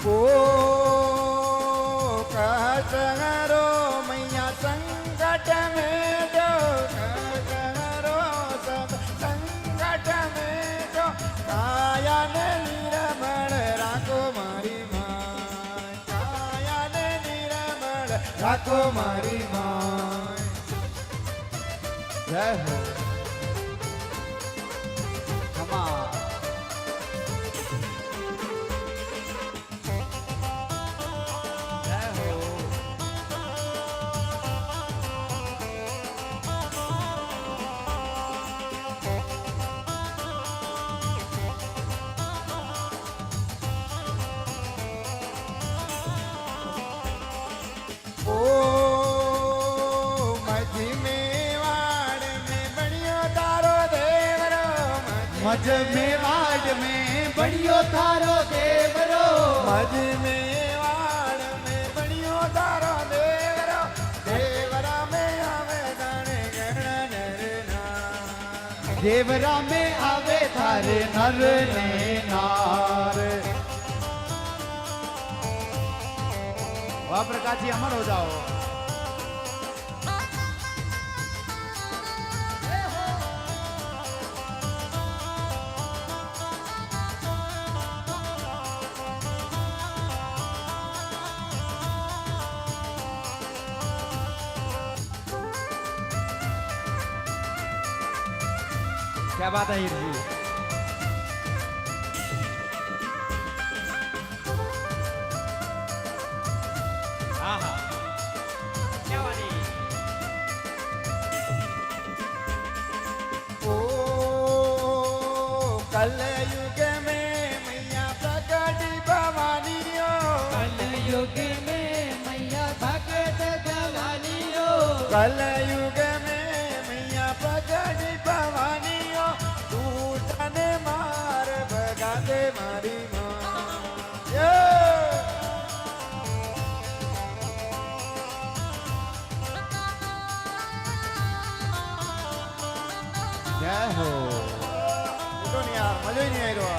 ओ कहरो मैया संकट में जो कहरो सब संकट में जो काया ने निरमण राखो मारी माय काया ने निरमण राखो मारी माय जय हो मज में वाड़ में बढ़ियो थारो देवरो मज में वाड़ में बढ़ियो थारो देवरो देवरा में आवे थारे गण नर नार देवरा में आवे थारे नर ने नार। वाह प्रकाश जी अमर हो जाओ। क्या बात है हीर जी। आहा क्या बात है। ओ कलयुग में मैया प्रकट भवानी हो कलयुग में मैया भगत भवानी हो कलयुग में मैया प्रकट भवानी मार भगा दे मारी मां जय हो। उठो नहीं यार मजा ही नहीं आई रहा।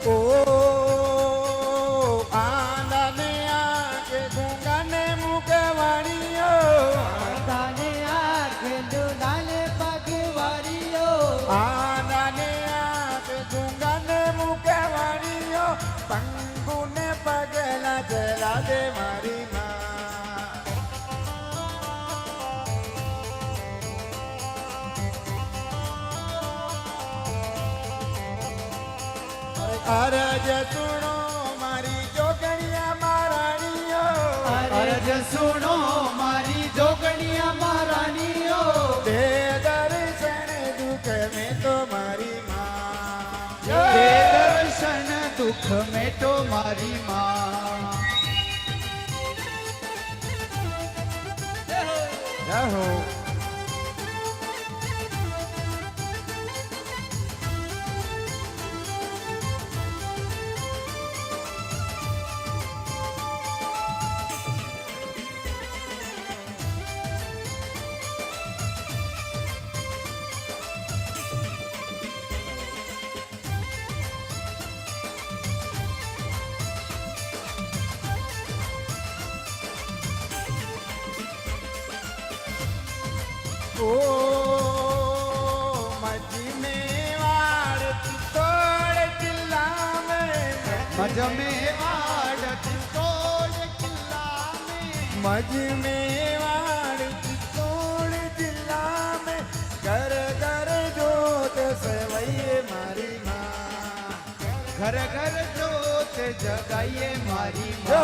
ओ आंदाने आके गूंगाने मुखवाड़ियो आंदाने आके दुलाले पगवाड़ियो आंदाने आके गूंगाने मुखवाड़ियो पंगुने पगला जला दे मारी माँ અરજ સુણો મારી જોગણિયા મહારાણીઓ અરજ સુણો મારી જોગણિયા મહારાણીઓ દે દર્શન દુઃખ મેં તો મારી માં દે દર્શન દુઃખ મેટો મારી માં જય હો ओ मजी में वाड़ तोड़ किला में મજ में વાડ તોડ કિલ્લા में मज में वाड़ तोड़ जिला में घर घर जोत सवैये मारी माँ ઘર ઘર જોત જગાઈએ મારી जो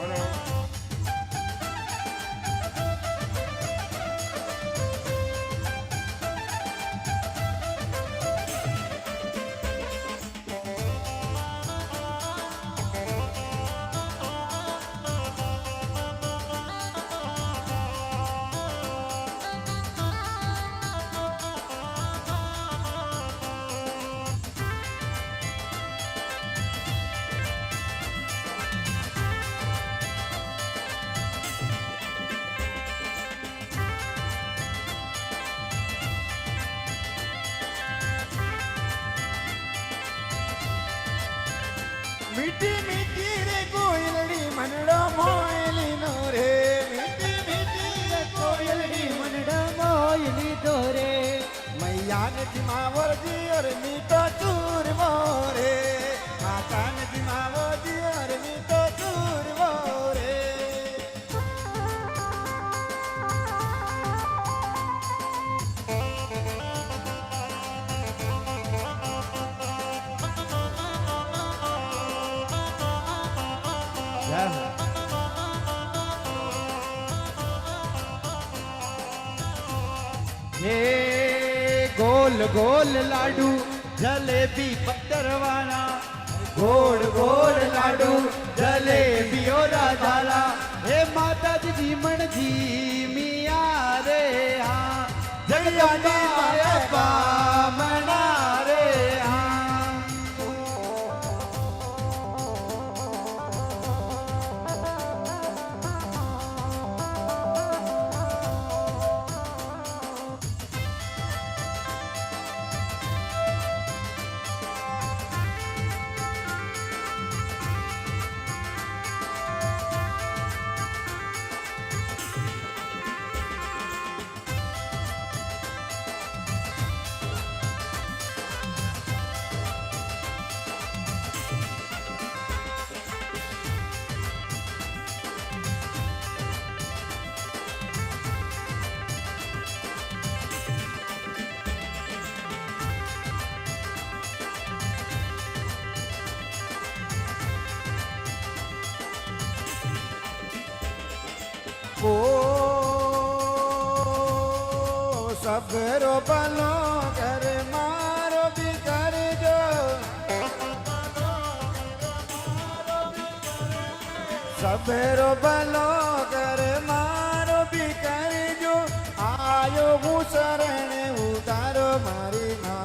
માં मीठी मीठी रे कोयलड़ी मनड़ो मोयली नो रे मीठी मीठी रे कोयलड़ी મનડા મોયલી દોરે मैया ने जिमावर जी और मीठो चूर मोरे माता ने जिमावर जी और मीठो चूर मोरे જય હો હે ગોલ ગોલ લાડુ જલેબી પત્તરવાના ગોળ ગોળ લાડુ જલેબીઓ રાધાલા હે માતાજી જીમણજી મિયા રે હા જગદાની માયા બામણા રે હા ओ सबरो भलो घर मारो भी कर जो सबरो भलो घर मारो भी कर जो आयो हूँ शरण उतारो मारी माँ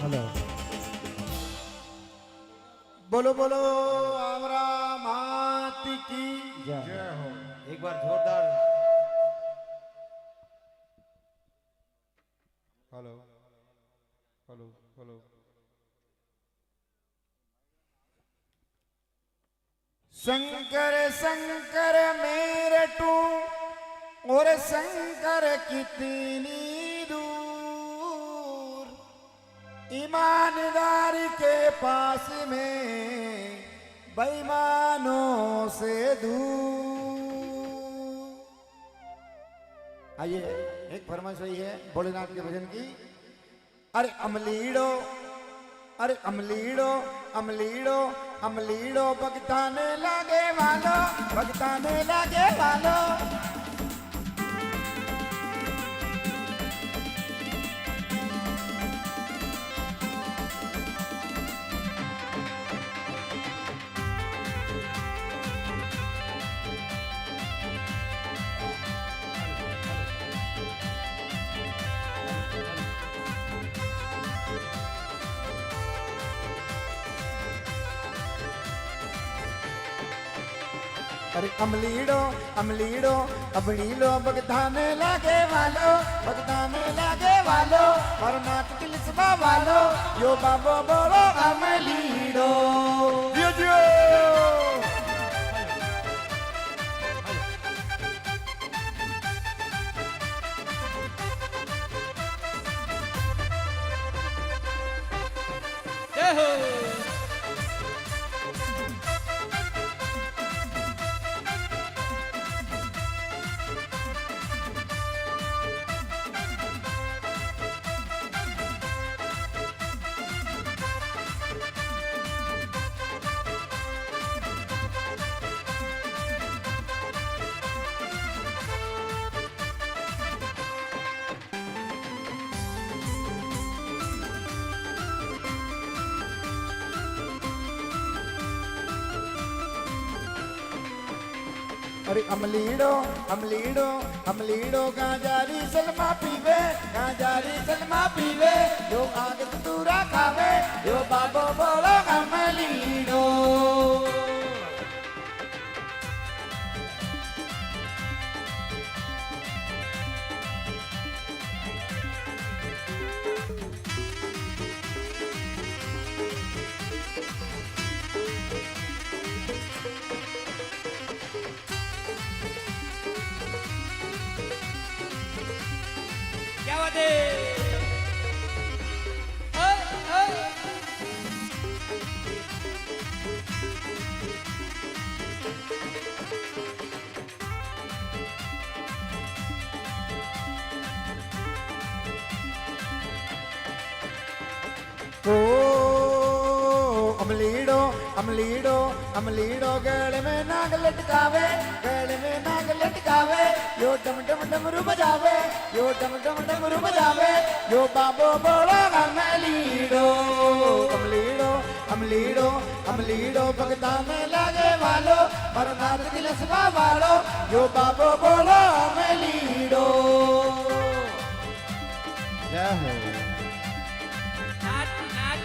हेलो बोलो बोलो आवरा मात की जय जय हो। एक बार जोरदार hello hello hello Shankar Shankar मेरे टू और शंकर कितनी दूर ईमानदार के पास में बेईमानों से दूर। आइए एक फरमाइश हुई है भोलेनाथ के भजन की। अरे अमलीड़ो अरे अमलीड़ो अमलीड़ो अमलीड़ो भगताने लागे वालो भगताने लागे वालो। अरे अमलीड़ो अमलीड़ो अबड़ीलो भगताने लागे वालो भगताने लागे वालो और नाथ तिलस्मा वालो यो बाबो बोलो अमलीड़ो। जियो जियो जय हो। अरे अमलीड़ो अमलीड़ो अमलीड़ो गांजारी सलमा पीवे गांजारी सलमा पीवे यो आग तूरा खावे यो बाबो बोलो अमलीड़ो। क्या बात है। ओए, ओए। ओ अमलीड़ो अमलीड़ो अमलीड़ो गले में नाग लटकावे गले में नाग लटकावे यो डम डम डमरू बजावे यो डम डम डमरू बजावे यो बाबो बोलो अमलीड़ो अमलीड़ो अमलीड़ो अमलीड़ो भगताने लागे वालो मरनाथ तिलस्मा वालो यो बाबो बोलो अमलीड़ो। जय हो। नाच नाच।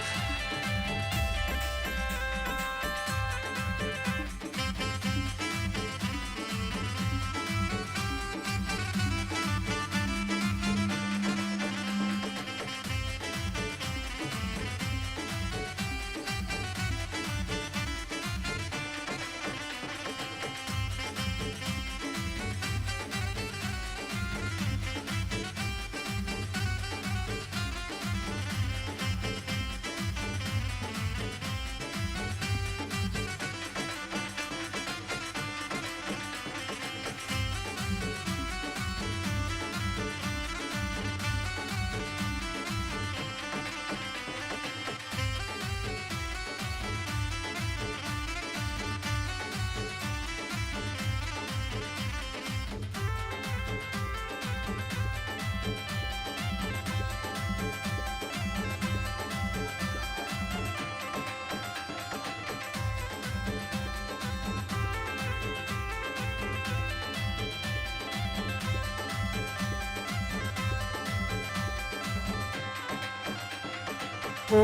ओ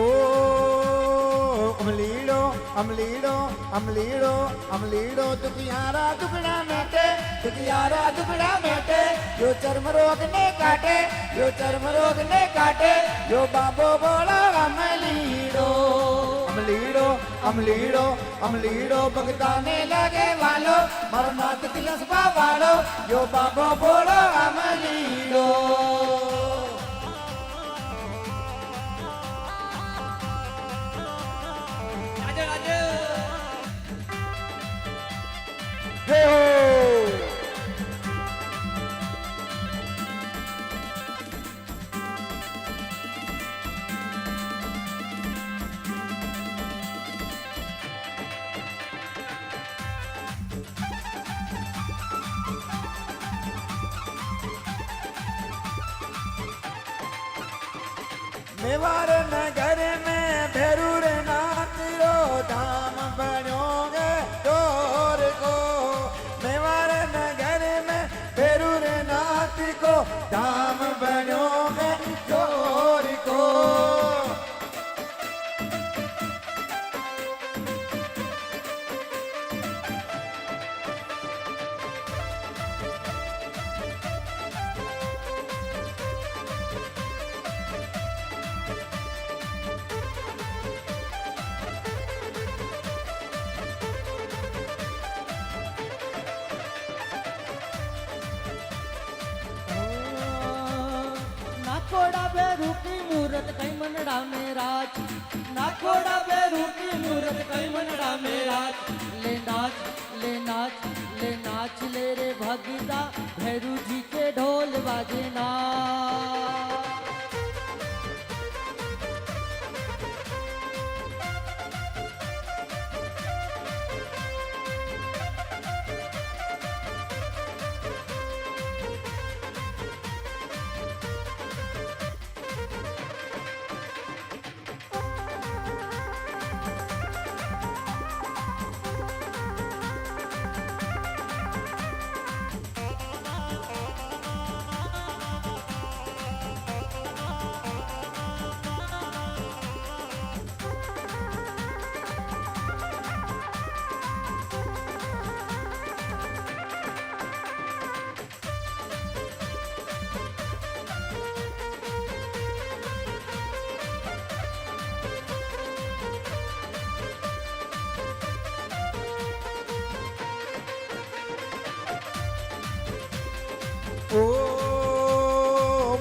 अमलीड़ो अमलीड़ो अमलीड़ो अमलीड़ो दुखियारा दुखड़ा मेटे दुखियारा दुखड़ा मेटे जो चर्म रोग ने काटे जो चर्म रोग ने काटे जो बाबो बोला अमलीड़ो अमलीड़ो अमलीड़ो अमलीड़ो भगताने लगे वालो मरनाथ तिलस्पा वालो जो बाबो बोलो अमलीड़ो मेवाड़ नगर में भैरूर नाथ रो धाम बनोगे चोर को मेवाड़ नगर में भैरूर नाथ को धाम बनोगे चोर को नाकोड़ा बेरू की मूरत कई मनड़ा में राज नाकोड़ा बेरू की मूरत कई मनड़ा में राज ले नाच ले नाच ले नाच ले रे भगता भैरू जी के ढोल बाजे ना ओ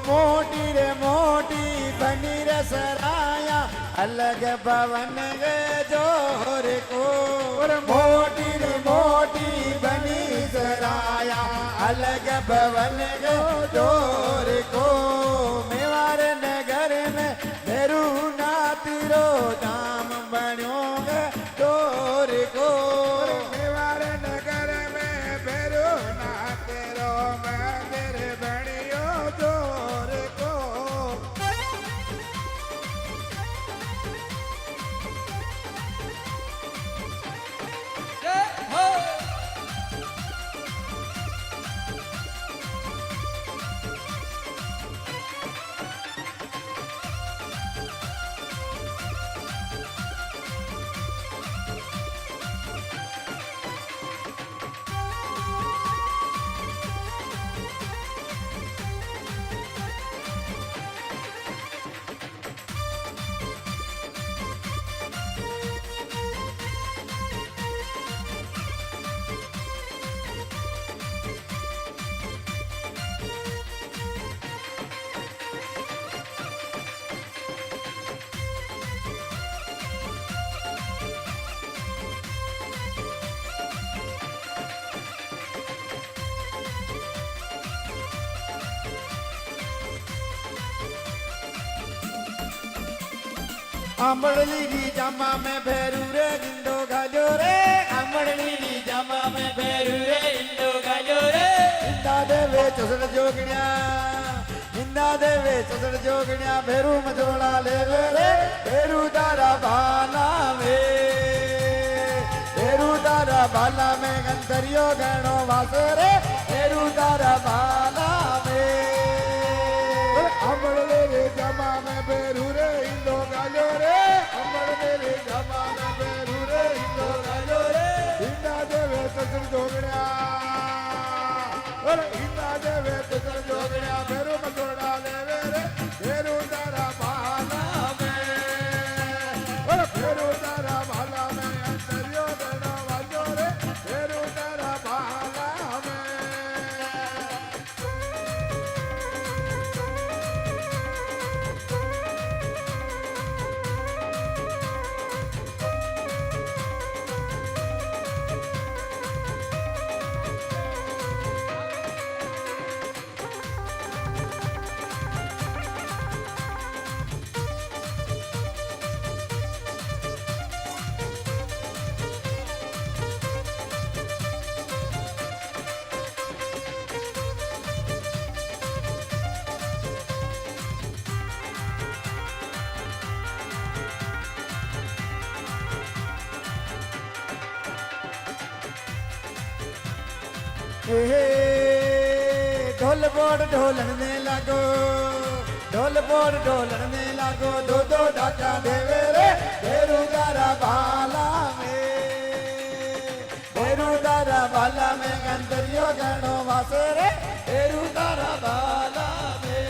मोटी रे मोटी बनी रे सराया अलग भवन गे जोर को मोटी रे मोटी बनी सराया अलग भवन गे जोर को मेवाड़ नगर में भैरू नाथ रो धाम बनोगे जोर को मेवाड़ नगर में भैरू नाथ रो मंदिर बनियो जोर को अमड़ली री जामा में भैरू रे गिंदो गाजो रे अमड़ली री जामा में भैरू रे गिंदो गाजो रे इंदा देवे चसड़ जोगण्या इंदा देवे चसड़ जोगण्या भैरू मजोड़ा ले रे भैरू तारा भाला में भैरू तारा भाला में गंधरियो गणो वासो रे भैरू तारा भाला में अमड़ली री जामा में भैरू रे इंदो गाजो रे बड़ मेरे जमाना बेरू रे हिंदो राजो रे हिंदा देवे तसर जोगड़िया हिंदा देवे तसर जोगड़िया बेरू मसोड़ा देवे रे बेरू तारा भाला में बेरू तारा भाला में अंतरियो देना वाजो रे बेरू तारा भाला में ढोल बोड़ ढोलने लगो ढोल बोड़ ढोलने लगो दो दो ढाका देवे रे बेरू दारा भाला में गंदरियो गणो वासे रे बेरू दारा भाला में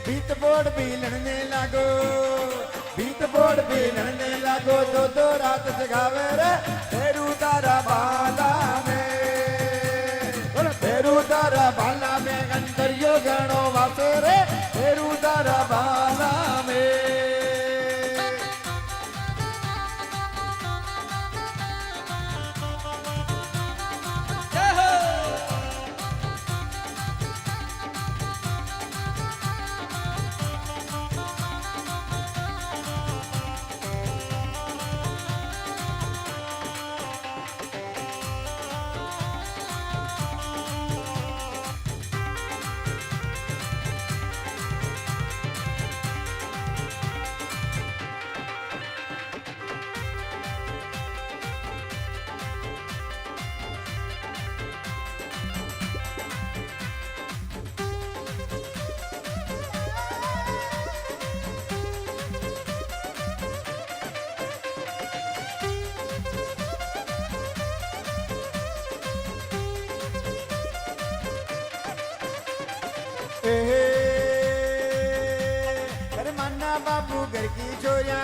बीत बोर्ड भी लड़ने लागो बीत बोर्ड भी लड़ने लागो दो दो रात जगावे रे फेरू तारा बाला में फेरू तारा बाला में अंतरियो गणो वासे रे फेरू तारा बाला में अरे माना बापू घर की चोरिया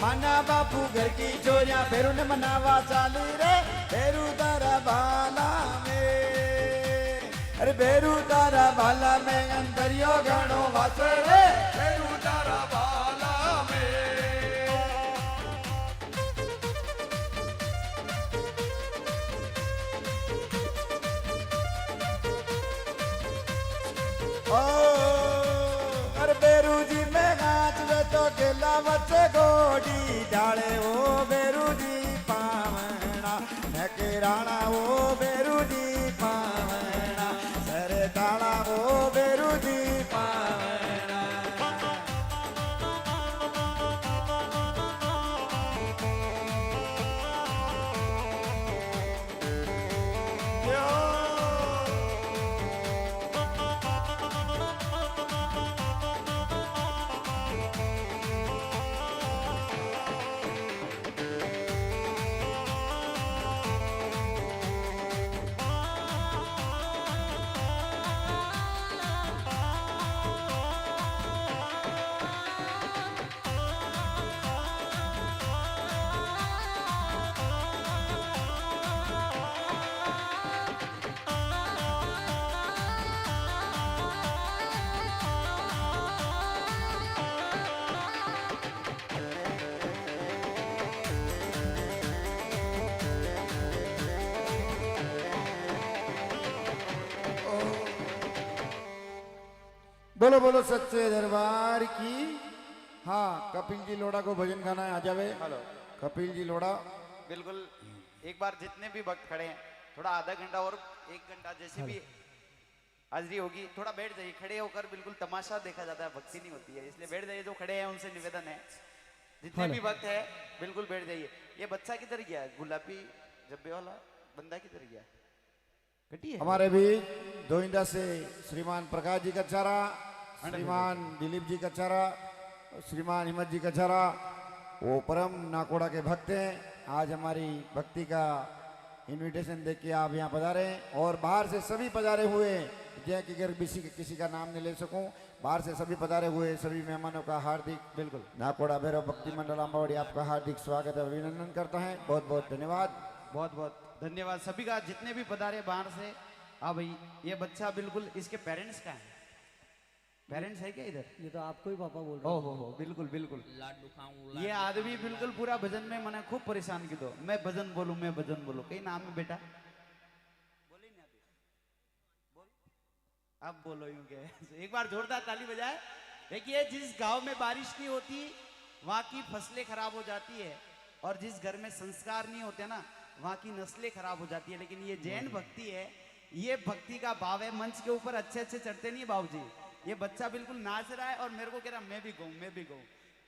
माना बापू घर की चोरिया फेरू ने मनावा चाली रे फेरू तारा बाला में अरे फेरू तारा बाला में अंतरियो गणो वासे रे फेरू तारा बाला में अरे बेरू जी में गाच वे तो गेला बच्चे गोडी डाले ओ बेरू जी पावना नकेराणा ओ बेरू जी पावना सरे ताला ओ बेरू जी पावना बोलो बोलो सच्चे दरबार की। हाँ, कपिल जी लोड़ा को भजन गाना है, आ जावे। हेलो। कपिल जी लोड़ा। बिल्कुल। एक बार जितने भी भक्त खड़े हैं, थोड़ा आधा घंटा और 1 घंटा जैसे भी हाजिरी होगी, थोड़ा बैठ जाइए। खड़े होकर बिल्कुल तमाशा देखा जाता है, भक्ति नहीं होती है, इसलिए बैठ जाइए। जो खड़े हैं उनसे निवेदन है, जितने भी भक्त है बिल्कुल बैठ जाइए। ये बच्चा किधर गया है? गुलाबी जब्बे वाला बंदा किधर गया? घटी है हमारे भी दोइंदा से श्रीमान प्रकाश जी कचारा, श्रीमान दिलीप जी कचारा, श्रीमान हिम्मत जी कचारा, वो परम नाकोड़ा के भक्त हैं। आज हमारी भक्ति का इनविटेशन देख के आप यहाँ पधारे हैं, और बाहर से सभी पधारे हुए, जय कि अगर किसी का नाम नहीं ले सकूं, बाहर से सभी पधारे हुए सभी मेहमानों का हार्दिक बिल्कुल नाकोड़ा भैरव भक्ति मंडल अम्बावड़ी आपका हार्दिक स्वागत और अभिनंदन करता है। बहुत बहुत धन्यवाद। बहुत बहुत धन्यवाद सभी का, जितने भी पधारे बाहर से। हाँ भाई, ये बच्चा बिल्कुल, इसके पेरेंट्स का है? पेरेंट्स है क्या इधर? ये तो आपको ही पापा बोल रहे हो बिल्कुल बिल्कुल। ये आदमी बिल्कुल पूरा भजन में मैंने खूब परेशान की दो, मैं भजन बोलूं, मैं भजन बोलूं। कहीं नाम है बेटा? बोली नहीं अभी, बोल। अब बोलो यूं के। एक बार जोरदार ताली बजाए। देखिए, जिस गांव में बारिश नहीं होती वहां की फसलें खराब हो जाती है, और जिस घर में संस्कार नहीं होते ना वहां की नस्लें खराब हो जाती है। लेकिन ये जैन भक्ति है, ये भक्ति का भाव है। मंच के ऊपर अच्छे अच्छे चढ़ते नहीं बाबूजी। ये बच्चा बिल्कुल नाच रहा है और मेरे को कह रहा मैं भी गाऊं, मैं भी गाऊं।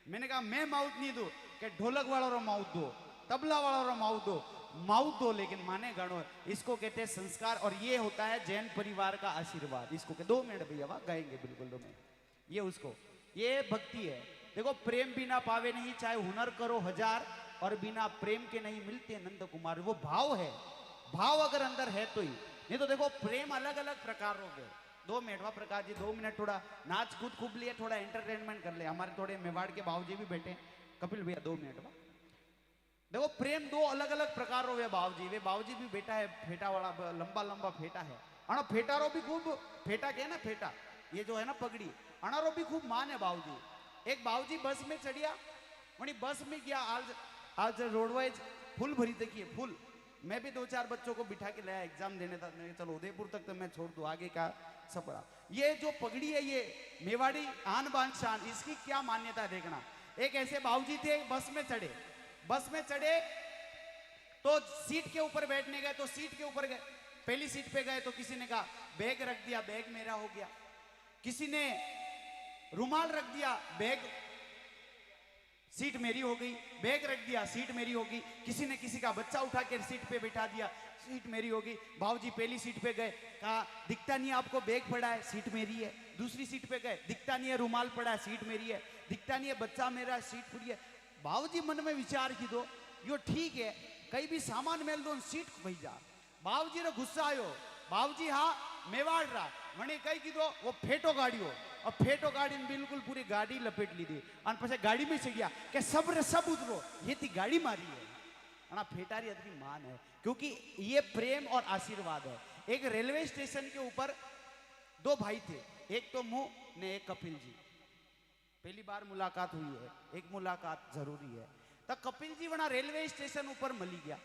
मैंने कहा मैं माउथ नहीं दूं, कि ढोलक वाला रो माउथ दो, तबला वाला रो माउथ दो, लेकिन माने गणो। इसको कहते हैं संस्कार, और ये होता है जैन परिवार का आशीर्वाद। इसको के 2 मिनट भैया वहां गाएंगे बिल्कुल 2 मिनट। ये उसको, ये भक्ति है। देखो, प्रेम बिना पावे नहीं, चाहे हुनर करो 1000, और बिना प्रेम के नहीं मिलते नंद कुमार। वो भाव है, भाव अगर अंदर है तो ही, नहीं तो देखो प्रेम अलग अलग प्रकार हो गए। 2 मिनट वाह प्रकाश जी, 2 मिनट थोड़ा नाच कूद खूब लिए, थोड़ा एंटरटेनमेंट कर ले। हमारे थोड़े मेवाड़ के बाबूजी भी बैठे, कपिल भैया 2 मिनट वाह। देखो, प्रेम 2 अलग अलग प्रकार हो गए बाबूजी। वे बाबूजी भी बेटा है, फेटा वाला लंबा लंबा फेटा है। अणो फेटारो भी खूब, फेटा के ना फेटा, ये जो है ना पगड़ी, अणारो भी खूब मान है बाबूजी। एक बाबूजी बस में चढ़िया, वही बस में गया। आज रोडवाइज फुल भरी देखिए, फुल। मैं भी 2-4 बच्चों को बिठा के लाया एग्जाम देने था। मैं चलो उदयपुर तक तो मैं छोड़ दूं, आगे का सपड़ा। ये जो पगड़ी है, ये मेवाड़ी आन बान शान, इसकी क्या मान्यता देखना। एक ऐसे बाबूजी थे, बस में चढ़े तो सीट के ऊपर बैठने गए, तो सीट के ऊपर गए, पहली सीट पे गए तो किसी ने कहा बैग रख दिया, बैग मेरा हो गया। किसी ने रुमाल रख दिया, बैग सीट मेरी हो गई। बैग रख दिया, सीट मेरी होगी। किसी ने किसी का बच्चा उठा के सीट पे बिठा दिया, सीट मेरी होगी। बाबूजी पहली सीट पे गए, कहा दिखता नहीं आपको बैग पड़ा है, सीट मेरी है। दूसरी सीट पे गए, दिखता नहीं है रुमाल पड़ा है, सीट मेरी है। दिखता नहीं है बच्चा मेरा, सीट पूरी है। बाबूजी मन में विचार की दो, यो ठीक है, कहीं भी सामान मेल दो, सीट भई जा। बाबूजी ने गुस्सा आयो, बाबूजी हाँ मेवाड़ रहा, वने कई कीधो वो फेटो गाड़ियो, और फेटो गाड़ी ने बिल्कुल पूरी गाड़ी लपेट ली थी। और પછી गाड़ी में से गया कि सब रे सब उतरो, ये थी गाड़ी मारी है। अना फेटारी अदरी मान है, क्योंकि ये प्रेम और आशीर्वाद है। एक रेलवे स्टेशन के ऊपर 2 भाई थे, एक तो मुंह ने एक कपिल जी। पहली बार मुलाकात हुई है, एक मुलाकात जरूरी है। तो कपिल जी वना रेलवे स्टेशन ऊपर मिली गया।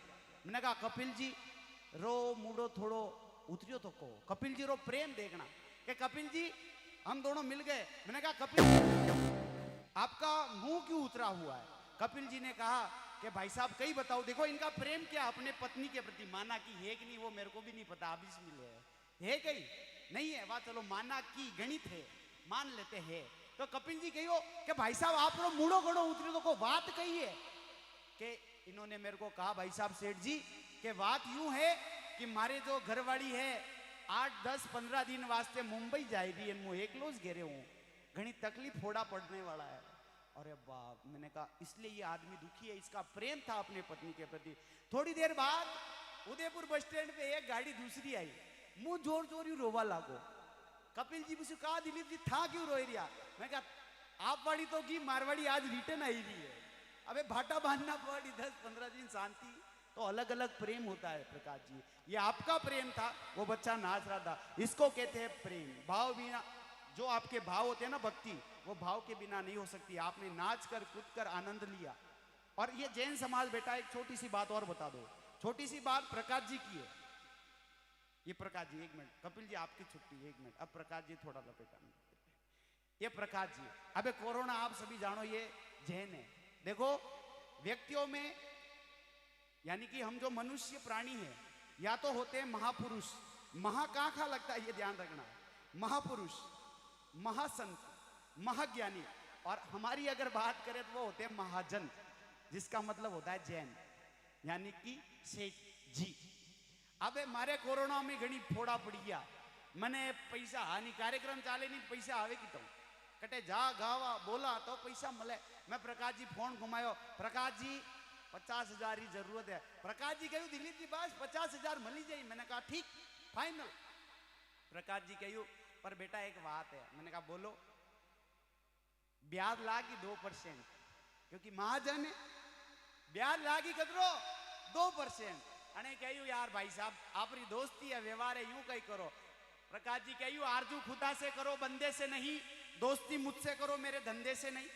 मैंने कहा कपिल जी रो मुड़ो थोड़ो उतरियो तो को। कपिल जी रो प्रेम देखना कि कपिल जी हम दोनों मिल गए। मैंने कहा कपिल आपका मुंह क्यों उतरा हुआ है? कपिल जी ने कहा कि भाई साहब कहीं बताओ, देखो इनका प्रेम क्या अपने पत्नी के प्रति, माना की है कि नहीं वो मेरे को भी नहीं पता, अभी से मिले है कहीं नहीं है वाह, चलो माना की गणित है, मान लेते हैं। तो कपिल जी कहियो कि भाई साहब आप लोग मुड़ो गड़ो उतरे तो को बात कही है कि इन्होंने मेरे को कहा भाई साहब सेठ जी कि बात यूं है कि मारे जो घरवाली है 8-10-15 दिन वास्ते मुंबई जाए रही है, मुझे एकलो ज घेरे हूं, घनी तकलीफ फोड़ा पड़ने वाला है। अरे बाप, मैंने कहा इसलिए ये आदमी दुखी है, इसका प्रेम था अपने पत्नी के प्रति। थोड़ी देर बाद उदयपुर बस स्टैंड पे एक गाड़ी दूसरी आई, मुंह जोर जोर रोवा लागो। कपिल जी मुझे कहा दिलीप जी था क्यों रोई रिया? मैं कहा आप वाली तो की मारवाड़ी आज रिटर्न आई रही है, अबे भाटा बांधना पड़ी 10-15 दिन शांति। तो अलग अलग प्रेम होता है प्रकाश जी, ये आपका प्रेम था, वो बच्चा नाच रहा था, इसको कहते हैं प्रेम। भाव बिना, जो आपके भाव होते हैं ना भक्ति, वो भाव के बिना नहीं हो सकती। आपने नाच कर कूद कर आनंद लिया। और ये जैन समाज बेटा, एक छोटी सी बात और बता दो, छोटी सी बात प्रकाश जी की है। ये प्रकाश जी 1 मिनट, कपिल जी आपकी छुट्टी 1 मिनट, अब प्रकाश जी थोड़ा लपेटा। ये प्रकाश जी। अबे कोरोना आप सभी जानो ये जैन है। देखो व्यक्तियों में, यानी कि हम जो मनुष्य प्राणी है, या तो होते हैं महापुरुष, महा कहां खा लगता है ये ध्यान रखना, महापुरुष, महासंत, महाज्ञानी, और हमारी अगर बात करें तो वो होते हैं महाजन, जिसका मतलब होता है जैन, यानी कि सेठ जी। अबे मारे कोरोना में घनी फोड़ा पड़ी गया, मैंने पैसा हानि कार्यक्रम चाले नहीं, पैसा आवे की तो कटे जा गावा बोला तो पैसा मिले। मैं प्रकाश जी फोन घुमायो, प्रकाश जी 50,000 की जरूरत है। प्रकाश जी कहू दिलीप जी बस 50,000 मिली जाए। मैंने कहा ठीक फाइनल। प्रकाश जी कहू पर बेटा एक बात है। मैंने कहा बोलो। ब्याज लागी 2%, क्योंकि महाजन है, ब्याज लागी कदरो 2%। अने कहू यार भाई साहब आपरी दोस्ती है, व्यवहार है, यूं कहीं करो। प्रकाश जी कहू आरजू खुदा से करो, बंदे से नहीं, दोस्ती मुझसे करो, मेरे धंधे से नहीं।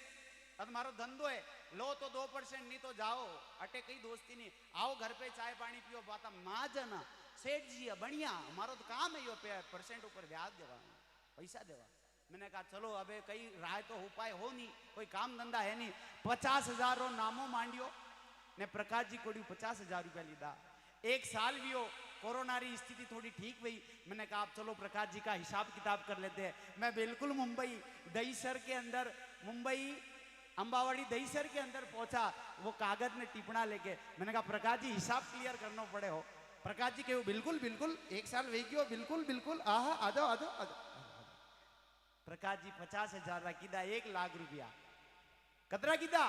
अब मारो धंधो है, लो तो 2%, नहीं तो जाओ, अटे कई दोस्ती नहीं, आओ घर पे चाय पानी पियो, बात महाजन सेठ जी है बढ़िया, हमारो तो काम है यो % ऊपर ब्याज देवा, पैसा देवा। मैंने कहा चलो अबे कई राय तो उपाय हो नहीं, कोई काम धंधा है नहीं। 50,000 रो नामो मांडियो ने प्रकाश जी को 50,000 रुपया लीधा। एक साल भी हो, कोरोना री स्थिति थोड़ी ठीक हुई। मैंने कहा आप चलो प्रकाश जी का हिसाब किताब कर लेते हैं। मैं बिल्कुल मुंबई दहीसर के अंदर, मुंबई अंबावाड़ी दहीसर के अंदर पहुंचा, वो कागज में टिप्पणा लेके। मैंने कहा प्रकाश जी हिसाब क्लियर करना पड़े हो। प्रकाश जी के बिल्कुल बिल्कुल, एक साल वेगियो बिल्कुल बिल्कुल, आहा आ जाओ आ जाओ आ जाओ। प्रकाश जी 50,000 रा कीधा, 1 लाख रुपया कतरा कीधा,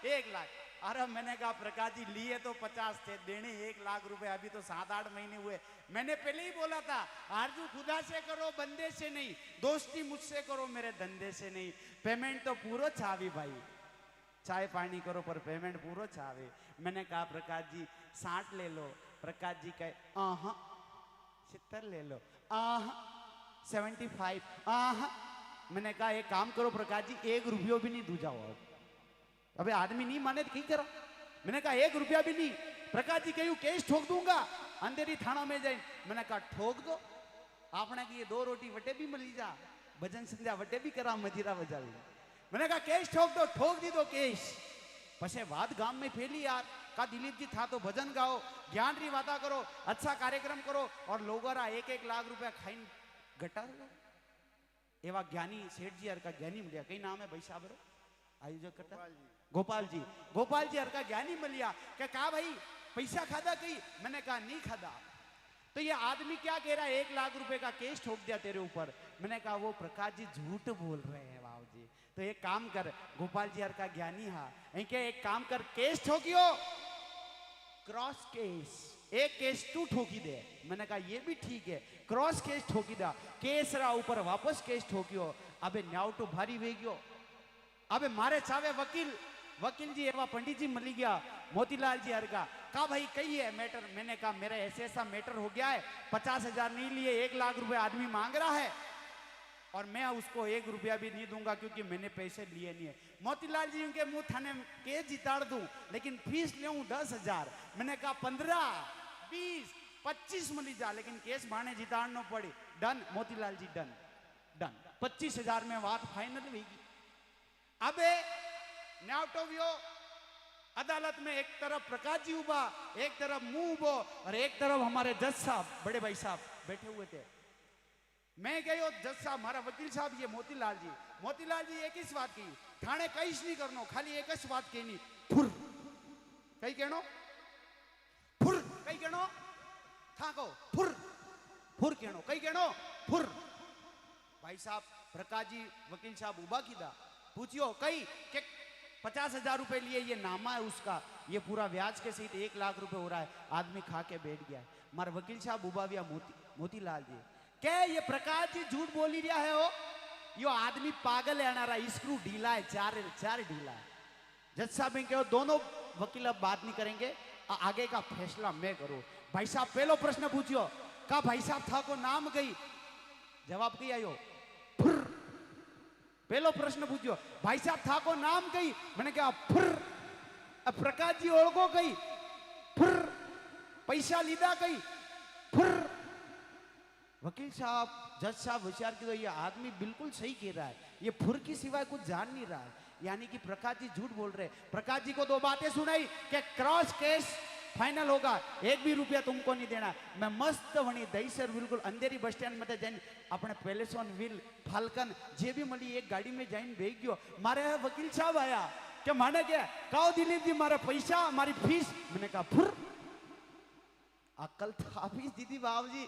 1 लाख। अरे मैंने कहा प्रकाश जी लिए तो 50 थे, देने 1 लाख रुपए, अभी तो 7-8 महीने हुए। मैंने पहले ही बोला था आरजू खुदा से करो, बंदे से नहीं, दोस्ती मुझसे करो, मेरे धंधे से नहीं। पेमेंट तो पूरा छावी भाई, चाय पानी करो पर पेमेंट पूरा छावे। मैंने कहा प्रकाश जी 60 ले लो। प्रकाश जी कहे 70 ले लो, 75, मैंने कहा एक काम करो प्रकाश जी 1 रुपया भी नहीं दू जाओ। अबे आदमी नहीं माने तो की करो। मैंने कहा 1 रुपया भी नहीं। प्रकाश जी कहू केस ठोक दूंगा, अंधेरी थाना में जाए। मैंने कहा ठोक दो, आपने की ये 2 रोटी वटे भी मिली जा, भजन संध्या वटे भी करा, मजीरा बजावी। मैंने कहा केस ठोक दो, ठोक दी दो केस। पछे बात गांव में फैली यार, का दिलीप जी था तो भजन गाओ, ज्ञान री बाता करो, अच्छा कार्यक्रम करो, और लोगों 1-1 लाख रुपया खाई घटा दो। एवा ज्ञानी सेठ जी हर का ज्ञानी मिलिया, कई नाम है भाई साहब रो आयोजक करता गोपाल जी। गोपाल जी हर का ज्ञानी मिलिया। क्या कहा भाई पैसा खादा कहीं? मैंने कहा नहीं खादा। तो ये आदमी क्या कह रहा है, 1 लाख रुपए का केस ठोक दिया तेरे ऊपर। मैंने कहा वो प्रकाश जी झूठ बोल रहे हैं बाबू जी। तो एक काम कर, गोपाल जी हर का ज्ञानी हा, एक काम कर, केस ठोकियो, क्रॉस केस, एक केस तू ठोकी दे। मैंने कहा ये भी ठीक है, क्रॉस केस ठोकी दा, केस रा ऊपर वापस केस ठोकियो। अबे न्याव तो भारी वे गयो। अबे मारे चावे वकील, वकील जी एवं पंडित जी मिली गया, मोतीलाल जी हर का भाई कही है मैटर। मैंने कहा मेरा ऐसा मैटर हो गया है, 50,000 नहीं लिए, 1 लाख रुपए आदमी मांग रहा है, और मैं उसको 1 रुपया भी नहीं दूंगा क्योंकि मैंने पैसे लिए नहीं है। मोतीलाल जी उनके मुंह थाने केस जिताड़ दूं, लेकिन फीस ले 10,000। मैंने कहा 15, 20, 25 मिली जा, लेकिन केस भाने जिताड़ना पड़ी। डन मोतीलाल जी, डन डन। 25,000 में बात फाइनल हुई। अबे न्यावटोवियो अदालत में एक तरफ प्रकाश जी उबा, एक तरफ मुंह उबो, और एक तरफ हमारे जज साहब, बड़े भाई साहब बैठे हुए थे। मैं गयो जज साहब, हमारा वकील साहब, ये मोतीलाल जी। मोतीलाल जी एक ही बात की, थाने कहीं नहीं करनो, खाली एक ही बात कहनी, फुर कहीं कहनो, फुर कहीं कहनो, थाको फुर फुर कहनो, कहीं कहनो फुर। भाई साहब प्रकाश जी वकील साहब उबा कीधा, पूछियो कई के 50,000 रुपए लिए, ये नामा है उसका, ये पूरा ब्याज के सहित 1 लाख रुपए हो रहा है। आदमी खा के बैठ गया। मारे वकील साहब उबा गया, मोतीलाल जी क्या ये प्रकाश जी झूठ बोली रहा है, हो यो आदमी पागल है ना, स्क्रू ढीला है, चार ढीला है। जज साहब ने कहो दोनों वकील अब बात नहीं करेंगे, आगे का फैसला मैं करूं। भाई साहब पहलो प्रश्न पूछियो, का भाई साहब था को नाम गई? जवाब कही आयो, पहलो प्रश्न पूछियो, भाई साहब था को नाम गई? मैंने कहा फुर। अब प्रकाश जी ओळखो गई, फुर। पैसा लीधा गई, फुर। वकील साहब, जज साहब होशियार की तो ये आदमी बिल्कुल सही कह रहा है, ये फुर की सिवाय कुछ जान नहीं रहा है। यानी कि प्रकाश जी झूठ बोल रहे हैं। प्रकाश जी को दो बातें सुनाई कि क्रॉस केस फाइनल होगा, 1 भी रुपया तुमको नहीं देना। मैं मस्त वणी दहीसर बिल्कुल अंधेरी बस स्टैंड में जाइन अपने पैलेस ऑन व्हील फाल्कन जे भी मળી एक गाड़ी में जाइन बेही गयो। मारे वकील साहब आया कि माने क्या काओ दिलीप जी मारा पैसा मारी फीस। मैंने कहा फुर अकल तो आप ही दीदी बाबू जी,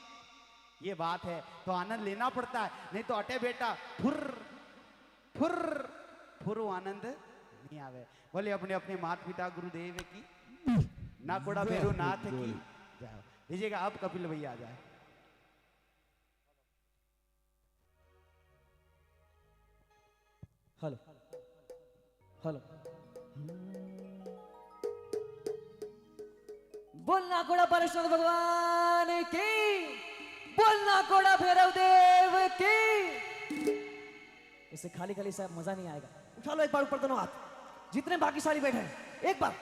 ये बात है तो आनंद लेना पड़ता है, नहीं तो अटे बेटा फुर फुर फुर आनंद नहीं आवे। बोले अपने अपने माता पिता गुरुदेव की ना कोड़ा भैरू नाथ की जाओ। लीजिएगा अब कपिल भैया आ जाए। हेलो हेलो, बोलना कोड़ा परमेश्वर भगवान की, बोलना कोड़ा भैरव देव की। इसे खाली खाली साहब मजा नहीं आएगा। उठा लो एक बार ऊपर दोनों हाथ, जितने बाकी सारी बैठे हैं एक बार।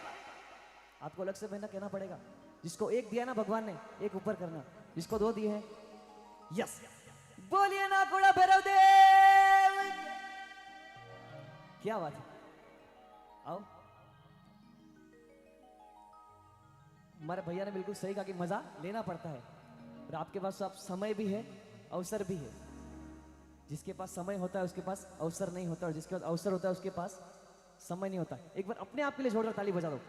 आपको अलग से बहना कहना पड़ेगा। जिसको एक दिया ना भगवान ने, एक ऊपर करना, जिसको 2 दिए हैं यस। बोलिए ना कोड़ा भैरव देव। क्या बात है, आओ। हमारे भैया ने बिल्कुल सही कहा कि मजा लेना पड़ता है, और आपके पास अब समय भी है, अवसर भी है। जिसके पास समय होता है उसके पास अवसर नहीं होता, और जिसके पास अवसर होता है उसके पास समय नहीं होता। एक बार अपने आप के लिए जोरदार ताली बजा दो,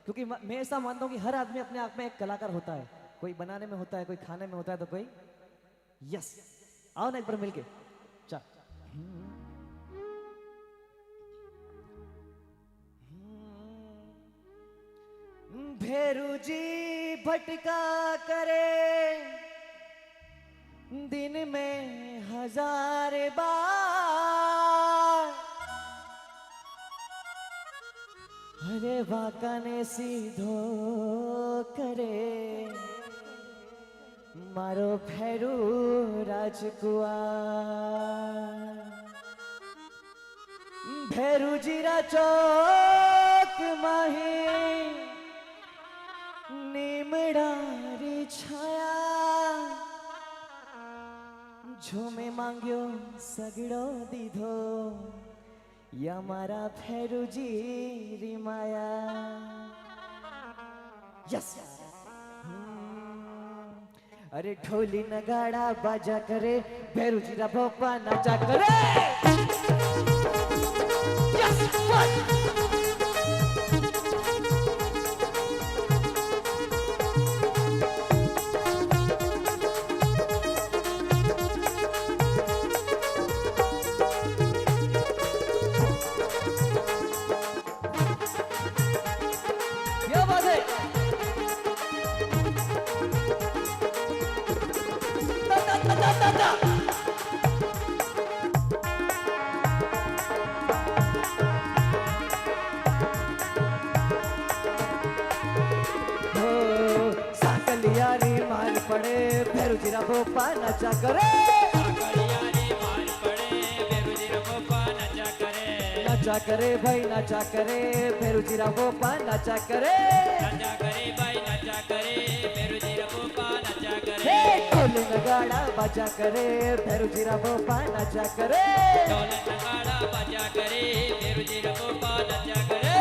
क्योंकि मैं ऐसा मानता हूं कि हर आदमी अपने आप में एक कलाकार होता है। कोई बनाने में होता है, कोई खाने में होता है, तो कोई यस। आओ ना एक बार मिलके चल। भैरू जी भटका करे दिन में 1000 बार, अरे वाकाने सीधो करे मारो भैरू राजकुमार। भैरू जीरा चौक माही नीमडारी छाया, झूमे मांग्यो सगड़ो दीधो, या मारा भैरूजी रिमाया। यस। अरे ढोली नगाड़ा बाजा करे, भैरूजी रा भोपा नाचा करे। यस। भैरूजीरा भोपा नचा करे, नचा करे भाई नचा करे, भैरूजीरा भोपा नचा करे, नचा करे भाई नचा करे, भैरूजीरा भोपा नचा करे। ढोल नगाड़ा बाजा करे, भैरूजीरा भोपा नचा करे, ढोल नगाड़ा बाजा करे, भैरूजीरा भोपा नचा करे।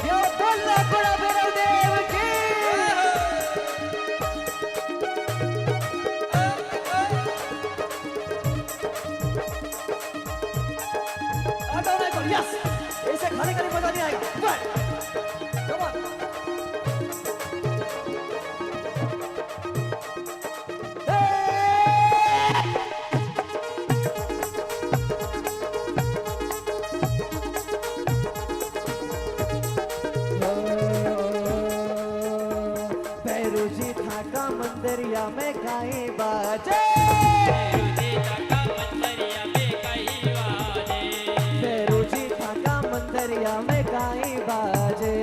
यो बोलना कोड़ा भैरव देव की। Yes! ऐसे खाने का मजा नहीं आएगा। Come on. भैरूजी थाका मंदिरिया में गाई बाजे, मंदरिया में काई बाजे,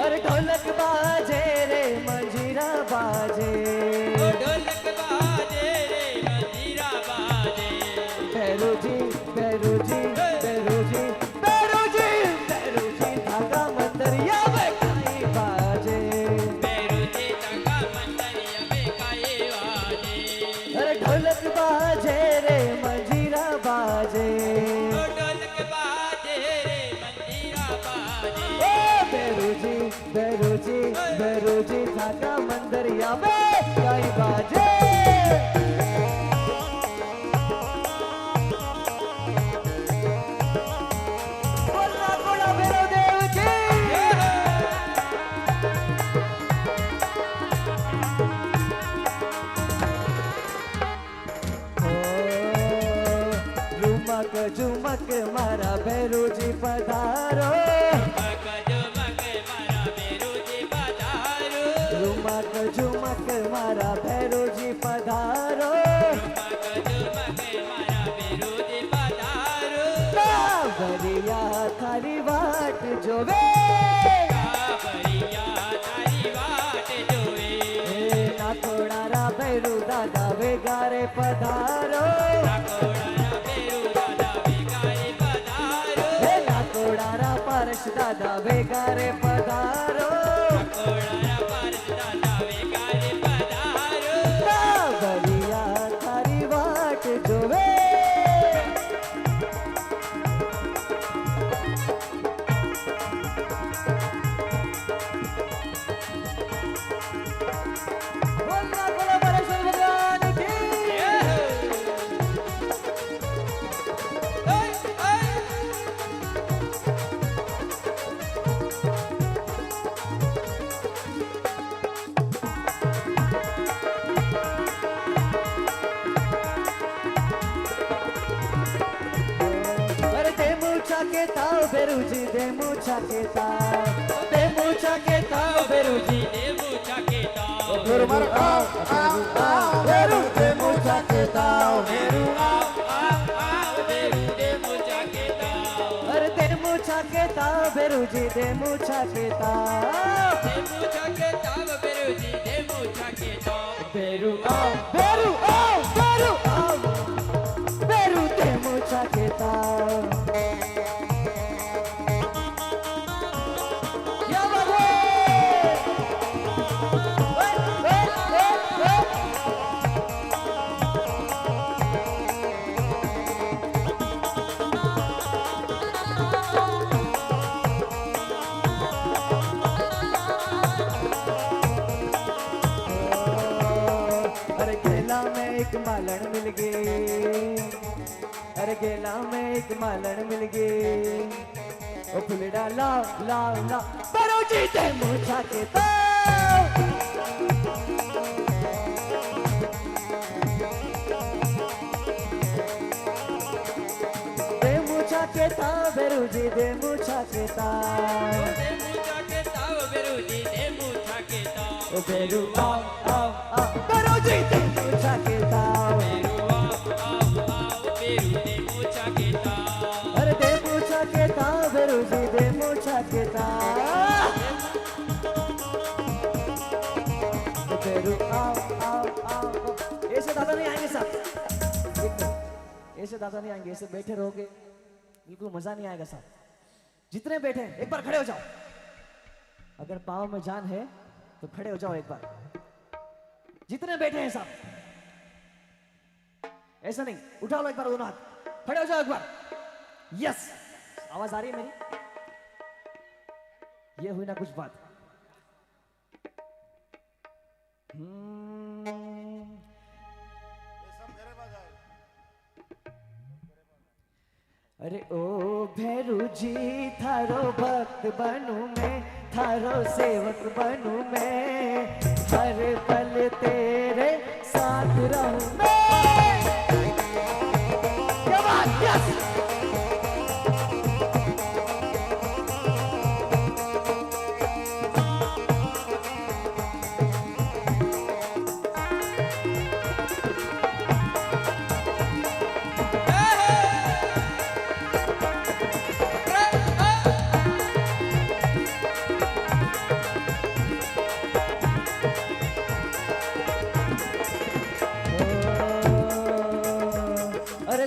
अरे ढोलक बाजे रे मंजीरा बाजे, ढोलक बाजे रे मंजीरा बाजे। भैरूजी भैरूजी भैरूजी भैरूजी भैरूजी धागा मंदरिया में काई बाजे। बे कई बाजे बोलना कोड़ा भैरव देव की झुमक झुमक मारा भैरू जी पधारो झुमक झुमक मारा भैरू जी पधारो कावरिया थारी वाट जोवे ना थोड़ा रा भैरू दादा वेगारे पधारो परश दादा वेगारे पधारो कावरिया थारी वाट जोवे बोलना बोलो परेश्वर भगवान की के ताव बेरुजी दे मुछा के ताव बेरुजी दे मुछा के ताव गुरु मर आओ बेरु दे मुछा के ताव मेरू बेरु दे मुछा के ताव अरे दे मुछा के ताव बेरुजी दे मुछा के ताव बेरुजी दे मुछा के ताव बेरु आओ बेरु आओ बेरु आओ बेरु दे मुछा के ताव एक मालन मिल गई अरे गेला में एक मालन मिल गई ओ फुलड़ा लाओ लाओ लाओ परो जीते मुछा के ताव दे मुछा के ताव बेरुजी दे मुछा के ताव बेरुजी दे मुछा के ताव ओ बेरु आओ आओ आओ परो जीते मुछा के ताव अरे दे मुछा के ताव बेरुजी दे मुछा के ताव बेरु आओ आओ आओ ऐसे दादा नहीं आएंगे साहब ऐसे दादा नहीं आएंगे ऐसे बैठे रहोगे बिल्कुल मजा नहीं आएगा साहब जितने बैठे हैं एक बार खड़े हो जाओ अगर पाँव में जान है तो खड़े हो जाओ एक बार जितने बैठे हैं साहब ऐसा नहीं उठा लो एक बार दोनों हाथ खड़े हो जाओ एक बार यस आवाज आ रही है मेरी ये हुई ना कुछ बात अरे ओ भैरू जी थारो भक्त बनू मैं थारो सेवक बनू मैं हर पल तेरे साथ रहूं मैं क्या बात यस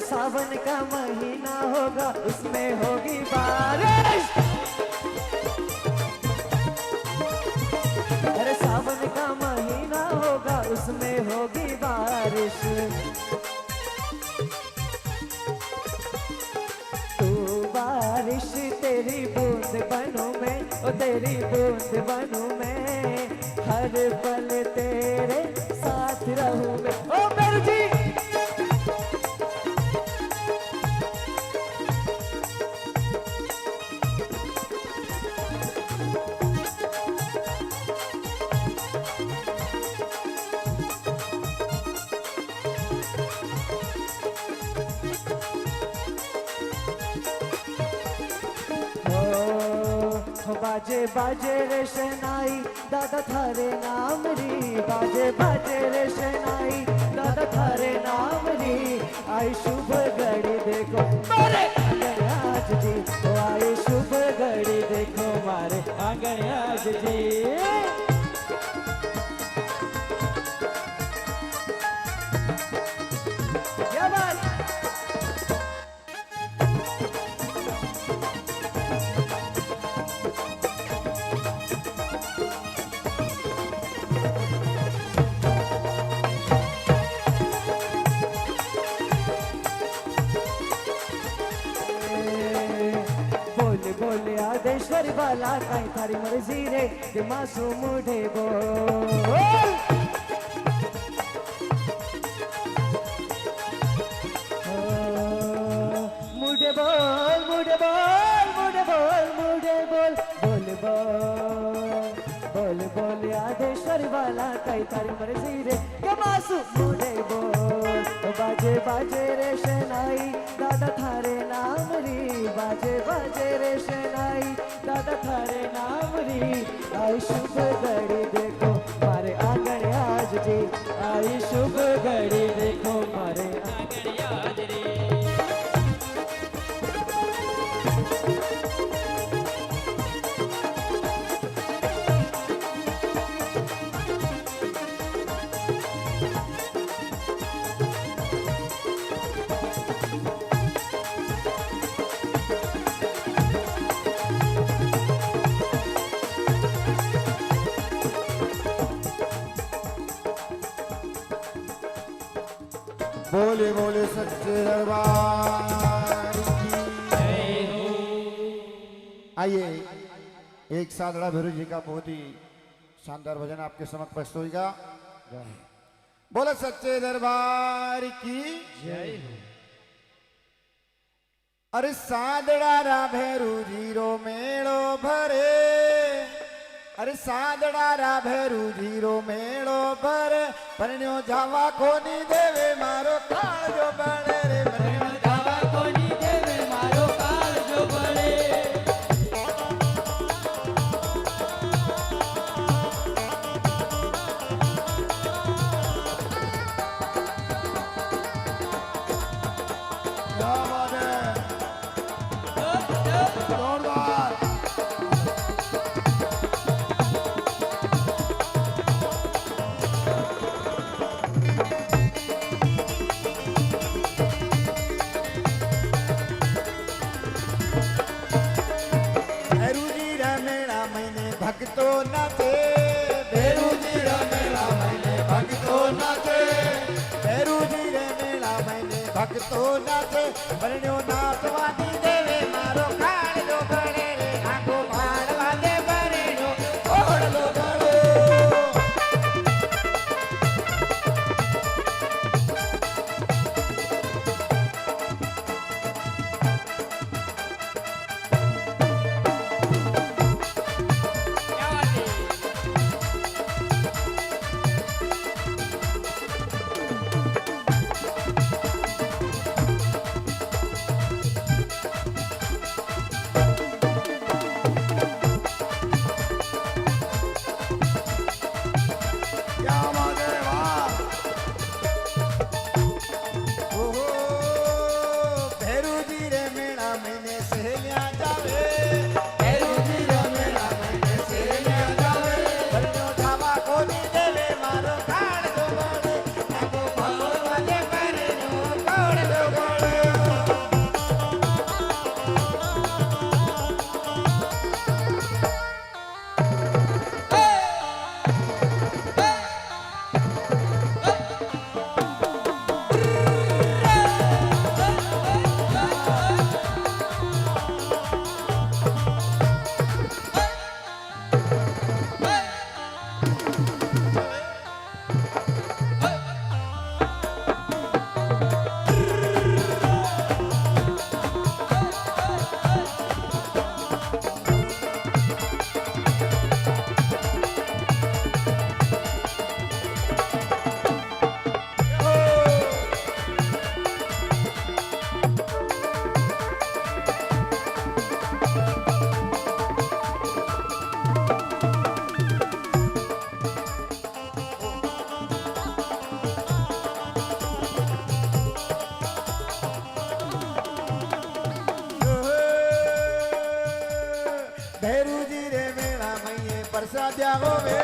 सावन का महीना होगा उसमें होगी बारिश अरे सावन का महीना होगा उसमें होगी बारिश तू बारिश तेरी बूंद बनूं मैं ओ तेरी बूंद बनूं मैं हर पल तेरे साथ रहूं मैं। ओ मेरू जी बाजे बाजे रे शहनाई दादा थारे नाम री, बाजे बाजे रे शहनाई दादा थारे नाम री। आई शुभ घड़ी देखो मारे आंगन आज जी, ओ आई शुभ घड़ी देखो मारे आंगन आज जी। क्या बात आदेश्वरी वाला काई थारी मर्जी रे के मासूम मुढ़े बोल। मुढ़े बोल मुढ़े बोल मुढ़े बोल मुढ़े बोल बोल बोल बोल बोल आदेश्वरी वाला काई थारी मर्जी रे के मासूम मुढ़े बोल। बाजे बाजे रे शहनाई दादा थारे नाम री, बाजे बाजे रे शहनाई दादा थारे नाम री। आई शुभ घड़ी देखो मारे आंगन आज जी, आई शुभ घड़ी देखो मारे आंगन आज रे। बोले बोले सच्चे दरबार की जय हो। आइए एक सादड़ा भैरू जी का बहुत ही शानदार भजन आपके समक्ष प्रस्तुत होगा। बोले सच्चे दरबार की जय हो। अरे सादड़ा रा भैरू जीरो मेड़ो भरे, अरे सादड़ा रा भैरू जीरो मेड़ो भरे। परण्यो जावा कोनी देवे मारो काल जो बने रे, परण्यो जावा कोनी देवे मारो काल जो बने। क्या बात है, जोरदार। भक्तो नाचे भैरू जी रे मेला मैंने भक्तो नाचे, भैरू जी रे मेला मैंने भक्तो नाचे। परण्यो नाचवानी देवे मारो काल जो बने रे, आंखों भाड़वा दे बरेनो ओढ़ लो बड़ो। परसा दिया होवे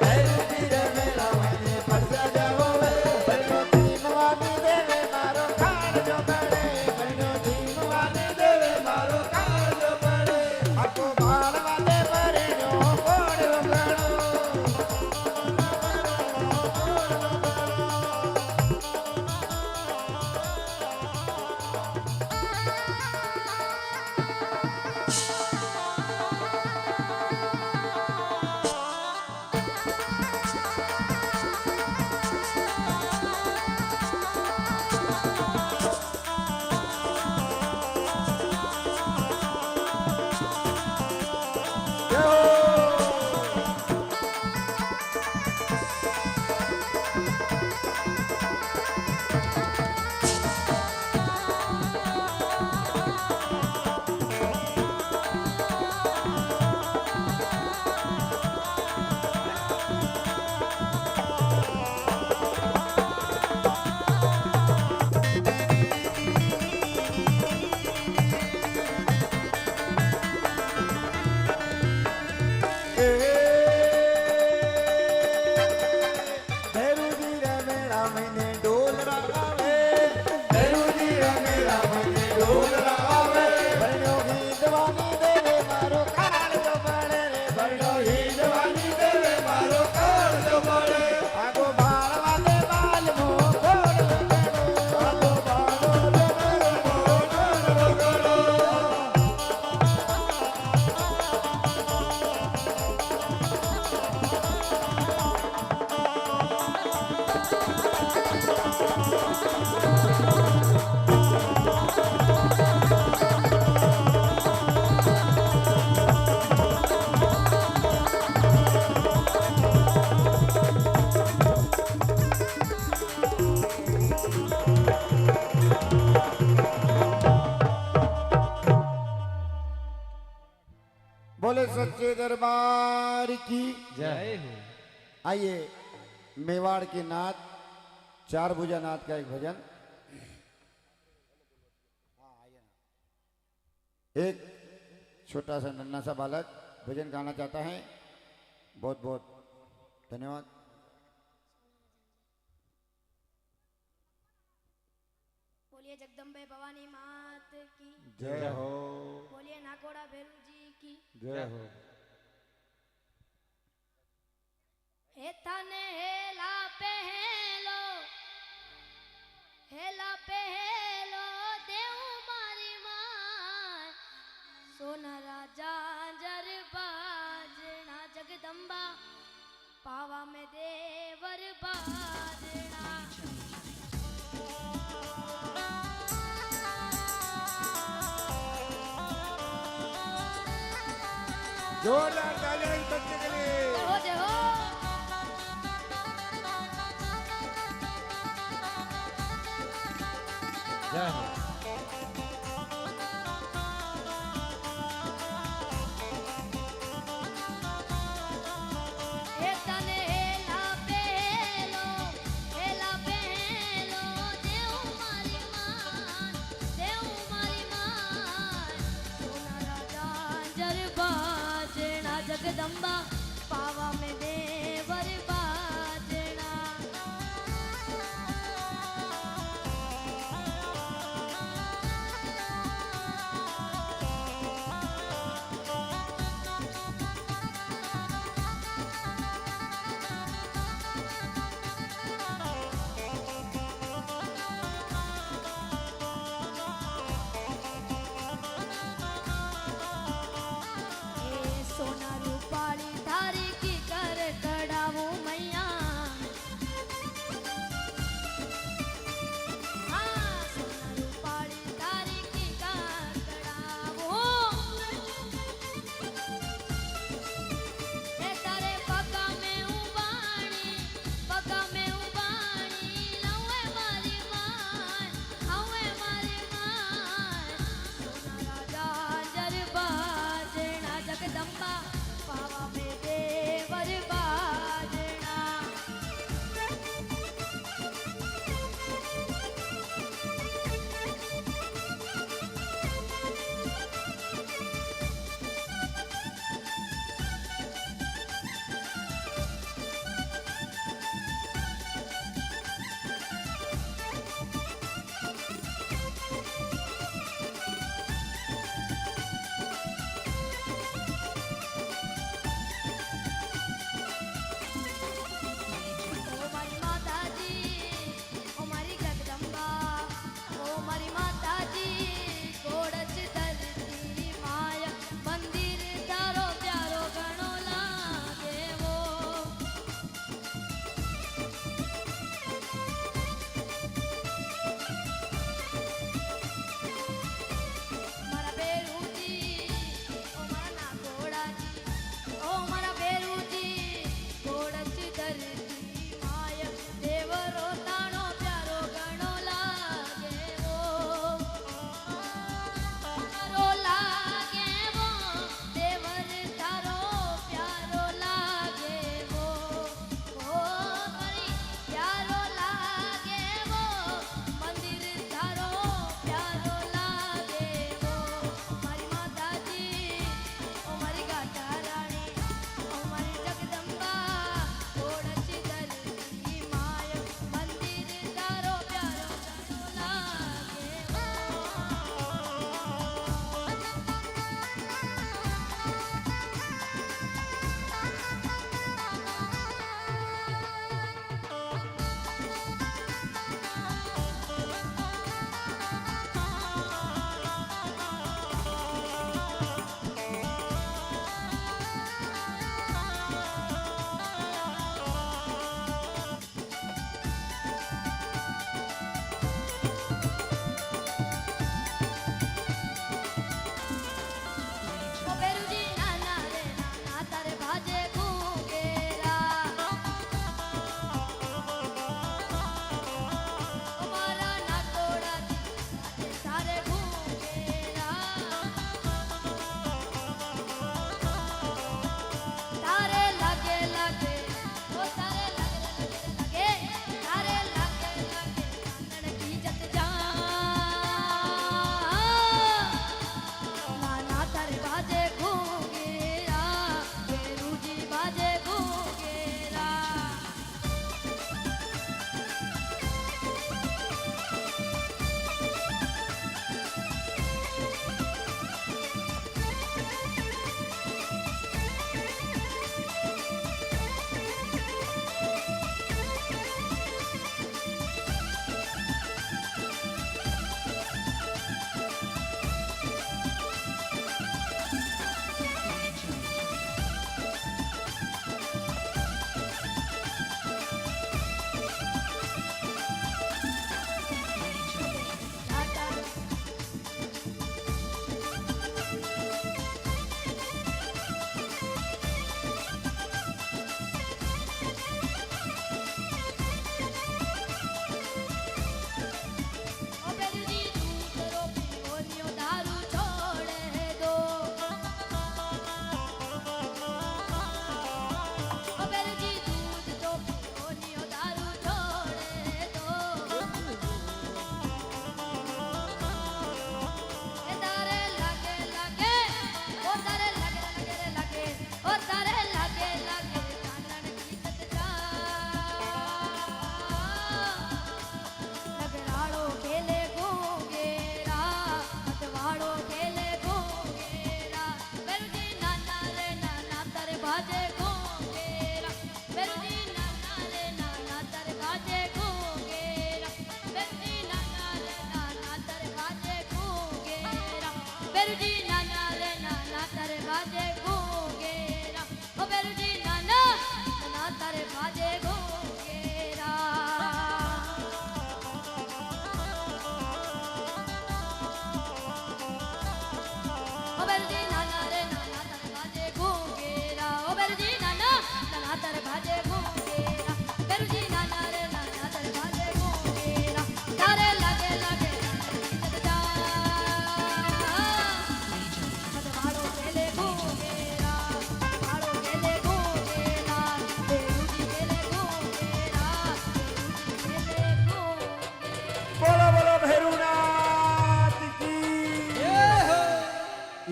भैरू वीर मेरा मैंने परसा दिया होवे बनो भीमवानी देवे मारो कान जो बड़े बनो भीमवानी देवे मारो कान जो बड़े आपको बालवा दे मरे जो कोड़ गणो बोले सच्चे दरबार की जय हो। आइए मेवाड़ के नाथ चार भुजा नाथ का एक भजन एक छोटा सा नन्हा सा बालक भजन गाना चाहता है। बहुत बहुत धन्यवाद। बोलिए जगदम्बे भवानी मात की जय हो बोलिए नाकोड़ा भैरू जी की जय हो। हे तने हेला पहलो देव मारी माय सोना राजा जर बाजना जगदम्बा पावा में देवर बाजना जोरदार तालियां इस बच्चे के लिए। जय हो जय हो। हे तने हेला पहलो देव मारी मान सोना राजा जर बाजना जगदम्बा पावा में देवर बाजना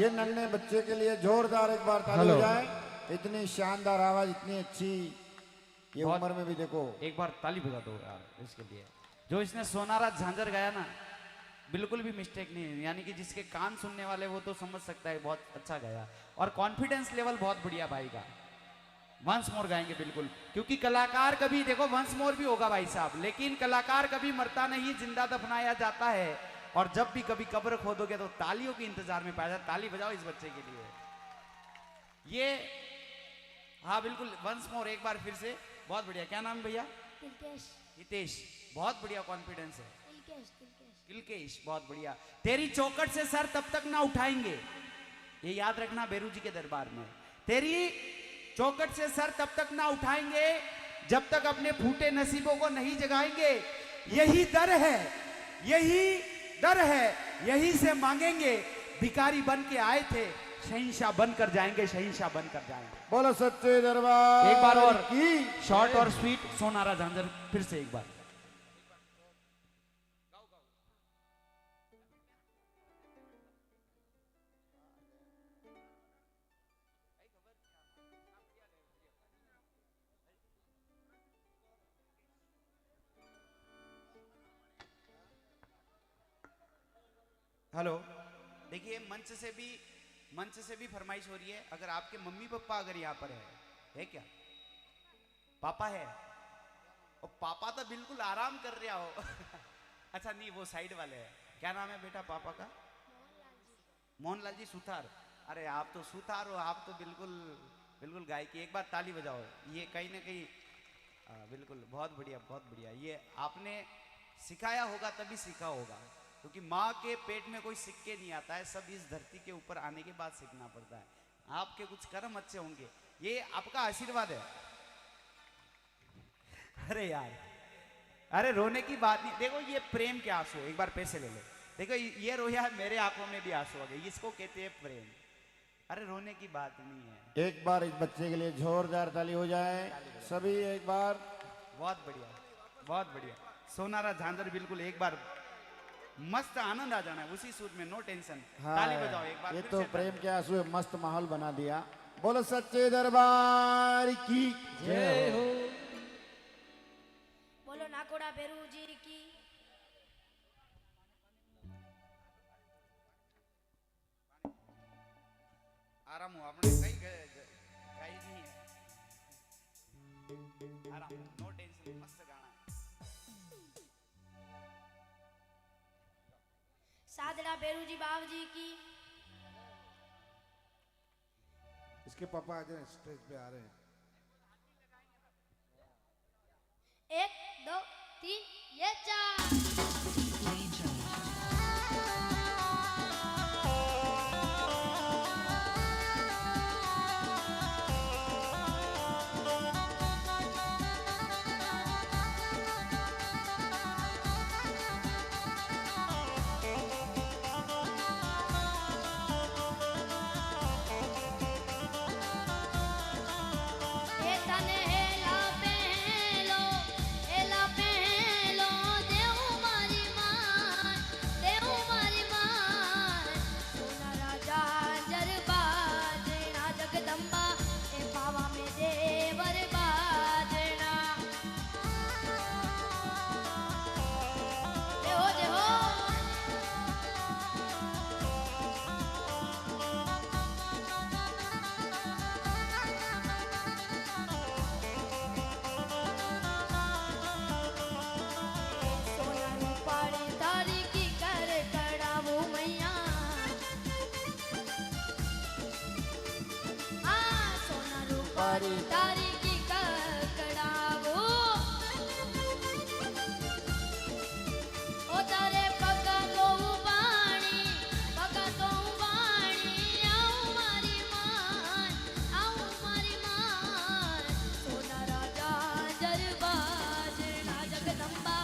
ये नन्हे बच्चे के लिए जोरदार एक बार ताली हो हेलो। जाए। इतनी शानदार आवाज, इतनी अच्छी, ये बहुत- उम्र में भी देखो। एक बार ताली बजा दो यार इसके लिए। जो इसने सोनारा झांझर गाया ना, बिल्कुल भी मिस्टेक नहीं है, यानी कि जिसके कान सुनने वाले वो तो समझ सकता है बहुत अच्छा गाया। और कॉन्फिडेंस लेवल बहुत बढ़िया भाई का। वंस मोर गाएंगे बिल्कुल, क्योंकि कलाकार कभी देखो वंस मोर भी होगा भाई साहब, लेकिन कलाकार कभी मरता नहीं, जिंदा दफनाया जाता है। और जब भी कभी कब्र खोदोगे तो तालियों के इंतजार में पाया जाए। ताली बजाओ इस बच्चे के लिए। ये हाँ बिल्कुल, वंस मोर एक बार फिर से। बहुत बढ़िया। क्या नाम है भैया? तिलकेश हितेश। बहुत बढ़िया कॉन्फिडेंस है। तिलकेश तिलकेश किलकेश, बहुत बढ़िया। तेरी चौकट से सर तब तक ना उठाएंगे, ये याद रखना बेरू जी के दरबार में। तेरी चौकट से सर तब तक ना उठाएंगे जब तक अपने फूटे नसीबों को नहीं जगाएंगे। यही दर है, यही दर है, यही से मांगेंगे। भिखारी बन के आए थे, शहंशाह बनकर जाएंगे, शहंशाह बनकर जाएंगे। बोलो सच्चे दरबार एक बार और की। शॉर्ट और स्वीट सोनारा झांझर फिर से एक बार। हेलो। देखिए मंच से भी फरमाइश हो रही है। अगर आपके मम्मी पापा अगर यहाँ पर है क्या? पापा है? और पापा तो बिल्कुल आराम कर रहा हो। अच्छा नहीं, वो साइड वाले हैं। क्या नाम है बेटा पापा का? मोहनलाल जी सुथार। अरे आप तो सुथार हो, आप तो बिल्कुल गायकी। एक बार ताली बजाओ। ये कहीं ना कहीं बिल्कुल बहुत बढ़िया, बहुत बढ़िया। ये आपने सिखाया होगा तभी सीखा होगा, क्योंकि माँ के पेट में कोई सीख के नहीं आता है, सब इस धरती के ऊपर आने के बाद सीखना पड़ता है। आपके कुछ कर्म अच्छे होंगे, ये आपका आशीर्वाद है। अरे यार, अरे रोने की बात नहीं। देखो ये प्रेम के आंसू, एक बार पैसे ले लो। देखो ये रोया है, मेरे आंखों में भी आंसू आ गए, इसको कहते हैं प्रेम। अरे रोने की बात नहीं है। एक बार इस बच्चे के लिए जोरदार ताली हो जाए सभी, एक बार। बहुत बढ़िया, बहुत बढ़िया। सोनारा झांझर बिल्कुल एक बार मस्त आनंद आ जाना है उसी सूर में, नो टेंशन। ताली बजाओ एक बार ये फिर तो से। प्रेम के आंसू मस्त माहौल बना दिया। बोलो सच्चे दरबार की जय हो। बोलो नाकोड़ा बेरू जी की। आराम हो, આપણે કઈ ગાઈ नहीं है। आराम, नो टेंशन, मस्त गाना है। सादड़ा बेरू जी बाव जी की। इसके पापा आज स्टेज पे आ रहे हैं। 1 2 3 ये 4। એ તને હેલા પહેલો દેવું મારી માન, દેવું મારી માન. સોનારા જાજર બાજણા જગદંબા એ પાવા મે દેવર બાજણા. જય હો જય હો. સોનાનું પાડે તારી કી કર કડાવું મૈયા. આ સોનાનું પાડે તારી કી કર કડાવું. ઓ તારે પગા તો ઉબાણી, પગા તો ઉબાણી. આવું મારી માન, આવું મારી માન. સોનારા જાજર બાજણા જગદંબા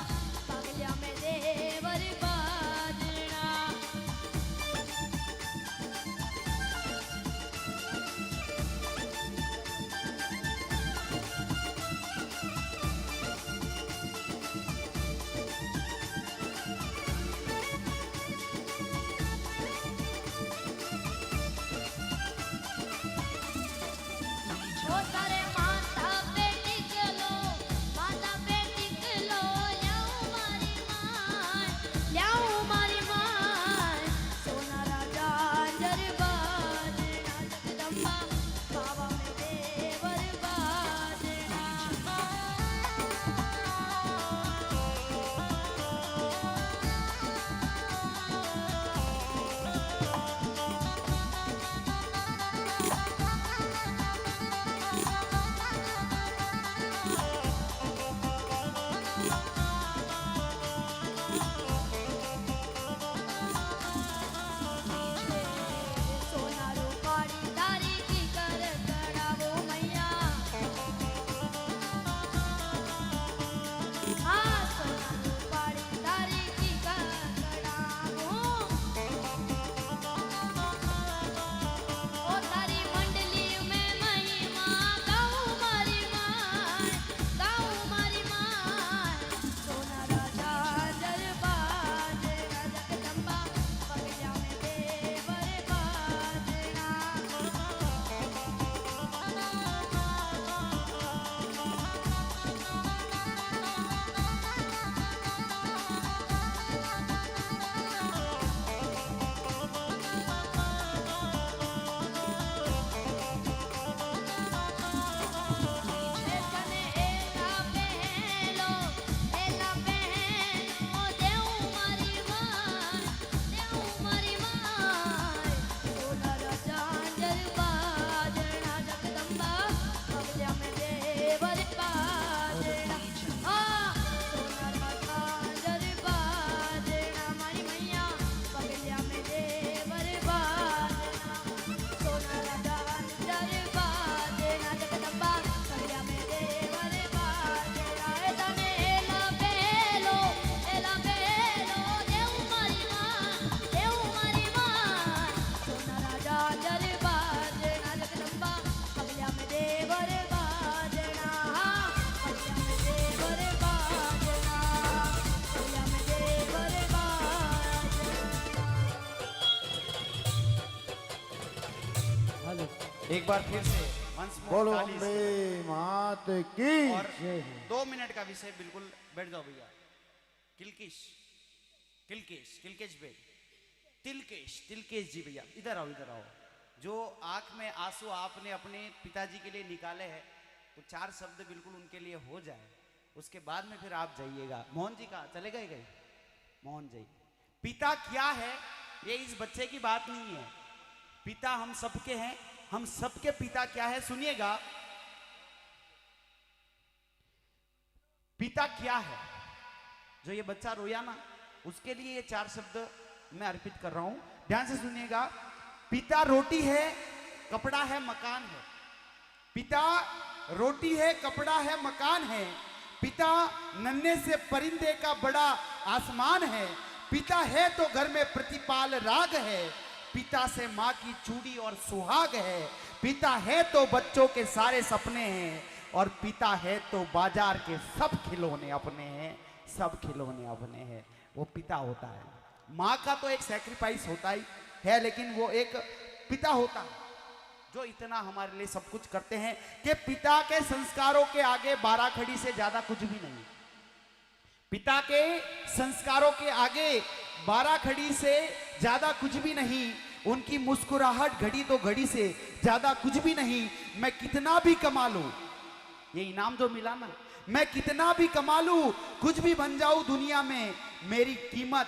પાગલ્યા મે દેવર બાજણા. एक बार फिर से वंस मोर बोलो ताली से। अम्बे मात की और जय हो। 2 मिनट का विषय, बिल्कुल बैठ जाओ भैया। किलकेश किलकेश किलकेश भाई, तिलकेश जी भैया, इधर आओ इधर आओ। जो आंख में आंसू आपने अपने पिताजी के लिए निकाले हैं, तो 4 शब्द बिल्कुल उनके लिए हो जाए, उसके बाद में फिर आप जाइएगा। मोहन जी का चले गए मोहन जी। पिता क्या है, ये इस बच्चे की बात नहीं है। पिता हम सबके हैं, हम सबके पिता क्या है सुनिएगा। पिता क्या है, जो ये बच्चा रोया ना, उसके लिए ये 4 शब्द मैं अर्पित कर रहा हूं, ध्यान से सुनिएगा। पिता रोटी है, कपड़ा है, मकान है। पिता रोटी है, कपड़ा है, मकान है। पिता नन्हे से परिंदे का बड़ा आसमान है। पिता है तो घर में प्रतिपाल राग है। पिता से माँ की चूड़ी और सुहाग है। पिता है तो बच्चों के सारे सपने हैं, और पिता है तो बाजार के सब खिलौने अपने हैं, सब खिलौने अपने हैं। वो पिता होता है। माँ का तो एक सैक्रिफाइस होता ही है, लेकिन वो एक पिता होता है जो इतना हमारे लिए सब कुछ करते हैं कि पिता के संस्कारों के आगे 12 खड़ी से ज्यादा कुछ भी नहीं। पिता के संस्कारों के आगे 12 खड़ी से ज्यादा कुछ भी नहीं। उनकी मुस्कुराहट घड़ी तो घड़ी से ज्यादा कुछ भी नहीं। मैं कितना भी कमा लूं, ये इनाम जो मिला ना, मैं कितना भी कमा लूं, कुछ भी बन जाऊं दुनिया में, मेरी कीमत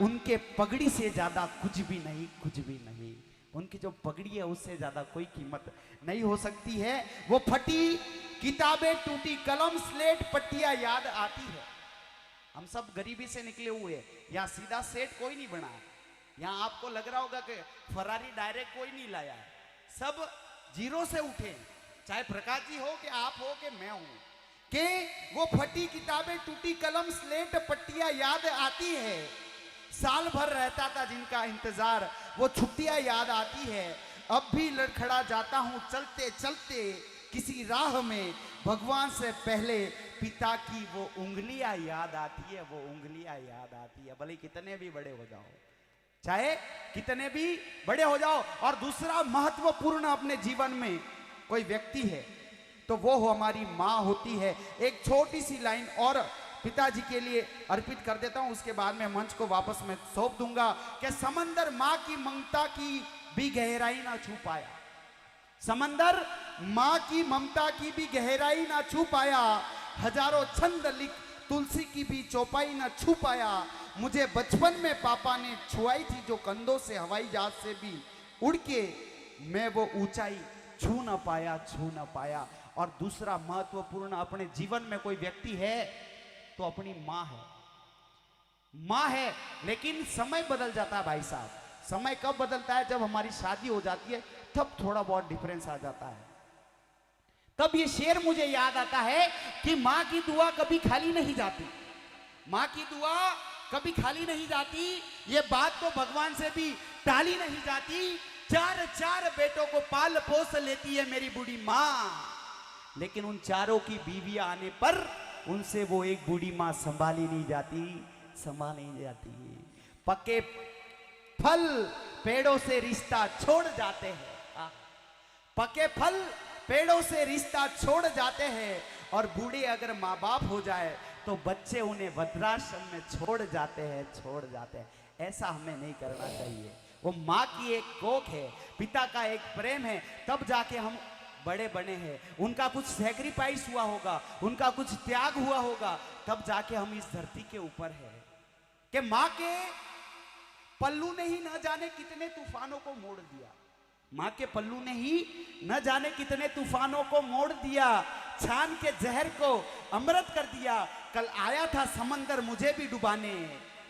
उनके पगड़ी से ज्यादा कुछ भी नहीं, कुछ भी नहीं। उनकी जो पगड़ी है उससे ज्यादा कोई कीमत नहीं हो सकती है। वो फटी किताबें, टूटी कलम, स्लेट, पट्टियां याद आती है। हम सब गरीबी से निकले हुए, यहाँ सीधा सेठ कोई नहीं बना। यहाँ आपको लग रहा होगा कि फरारी डायरेक्ट कोई नहीं लाया है, सब जीरो से उठे। चाहे प्रकाश जी हो कि आप हो कि मैं हूं, कि वो फटी किताबें, टूटी कलम, स्लेट, पट्टियां याद आती है। साल भर रहता था जिनका इंतजार, वो छुट्टियां याद आती है। अब भी लड़खड़ा जाता हूं चलते चलते किसी राह में, भगवान से पहले पिता की वो उंगलियां याद आती है, वो उंगलियां याद आती है। भले कितने भी बड़े हो जाओ, चाहे कितने भी बड़े हो जाओ। और दूसरा महत्वपूर्ण अपने जीवन में कोई व्यक्ति है तो वो हमारी माँ होती है। एक छोटी सी लाइन और पिताजी के लिए अर्पित कर देता हूं, उसके बाद में मंच को वापस मैं सौंप दूंगा। कि समंदर माँ की ममता की भी गहराई ना छू पाया, समंदर माँ की ममता की भी गहराई ना छू पाया। हजारों छंद लिख तुलसी की भी चौपाई ना छू पाया। मुझे बचपन में पापा ने छुआई थी जो कंधों से, हवाई जहाज से भी उड़ के, मैं वो ऊंचाई छू ना पाया, छू ना पाया। और दूसरा महत्वपूर्ण अपने जीवन में कोई व्यक्ति है तो अपनी माँ है। माँ है, लेकिन समय बदल जाता है भाई साहब। समय कब बदलता है? जब हमारी शादी हो जाती है, तब थोड़ा बहुत डिफरेंस आ जाता है। तब ये शेर मुझे याद आता है कि माँ की दुआ कभी खाली नहीं जाती, माँ की दुआ कभी खाली नहीं जाती। ये बात तो भगवान से भी टाली नहीं जाती। 4 बेटों को पाल पोस लेती है मेरी बूढ़ी माँ, लेकिन उन चारों की बीवियां आने पर उनसे वो एक बूढ़ी माँ संभाली नहीं जाती, संभाल नहीं जाती। पक्के फल पेड़ों से रिश्ता छोड़ जाते हैं, पक्के फल पेड़ों से रिश्ता छोड़ जाते हैं। और बूढ़े अगर माँ बाप हो जाए तो बच्चे उन्हें वृद्धाश्रम में छोड़ जाते हैं, छोड़ जाते हैं। ऐसा हमें नहीं करना चाहिए। वो माँ की एक कोख है, पिता का एक प्रेम है, तब जाके हम बड़े बने हैं। उनका कुछ सैक्रिफाइस हुआ होगा, उनका कुछ त्याग हुआ होगा, तब जाके हम इस धरती के ऊपर है। कि माँ के पल्लू ने ही न जाने कितने तूफानों को मोड़ दिया, माँ के पल्लू ने ही न जाने कितने तूफानों को मोड़ दिया, छान के जहर को अमृत कर दिया। कल आया था समंदर मुझे भी डुबाने,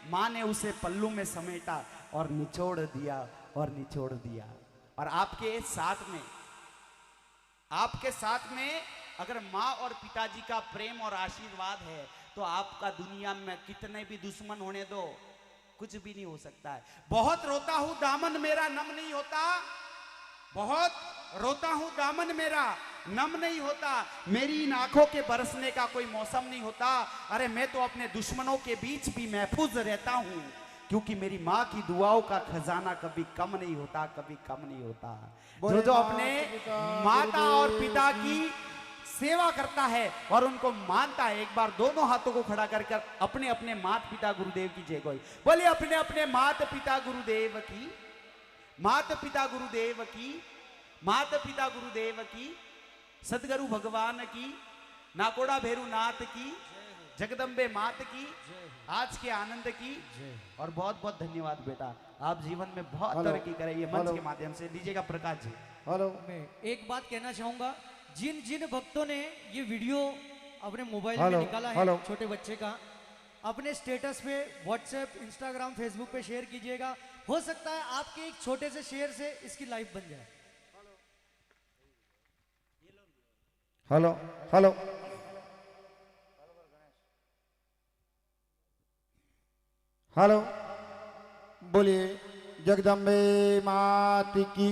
माँ ने उसे पल्लू में समेटा और निचोड़ दिया, और निचोड़ दिया। और आपके साथ में अगर माँ और पिताजी का प्रेम और आशीर्वाद है तो आपका दुनिया में कितने भी दुश्मन होने दो, कुछ भी नहीं हो सकता है। बहुत रोता हूं दामन मेरा नम नहीं होता, बहुत रोता हूं दामन मेरा नम नहीं होता, मेरी इन आंखों के बरसने का कोई मौसम नहीं होता। अरे मैं तो अपने दुश्मनों के बीच भी महफूज रहता हूं, क्योंकि मेरी माँ की दुआओं का खजाना कभी कम नहीं होता, कभी कम नहीं होता। बोले जो माता, अपने पिता, माता और गुरुदेव पिता की सेवा करता है और उनको मानता है, एक बार दोनों हाथों को खड़ा कर कर अपने अपने माता पिता गुरुदेव की जय गोई बोले। अपने अपने माता पिता गुरुदेव की, माता पिता गुरुदेव की, माता पिता गुरुदेव की, सदगुरु भगवान की, नाकोड़ा भैरू नाथ की, जगदम्बे मात की, आज के आनंद की। और बहुत बहुत धन्यवाद बेटा, आप जीवन में बहुत हेलो। तरक्की करें ये मंच हेलो। के माध्यम से। डीजे का प्रकाश जी। हेलो। मैं एक बात कहना चाहूंगा, जिन जिन भक्तों ने ये वीडियो अपने मोबाइल में हेलो, निकाला है हेलो। छोटे बच्चे का, अपने स्टेटस पे व्हाट्सएप, इंस्टाग्राम, फेसबुक पे शेयर कीजिएगा। हो सकता है आपके एक छोटे से शेयर से इसकी लाइफ बन जाए। हेलो। हेलो। हेलो। बोलिए जगदम्बे मात की।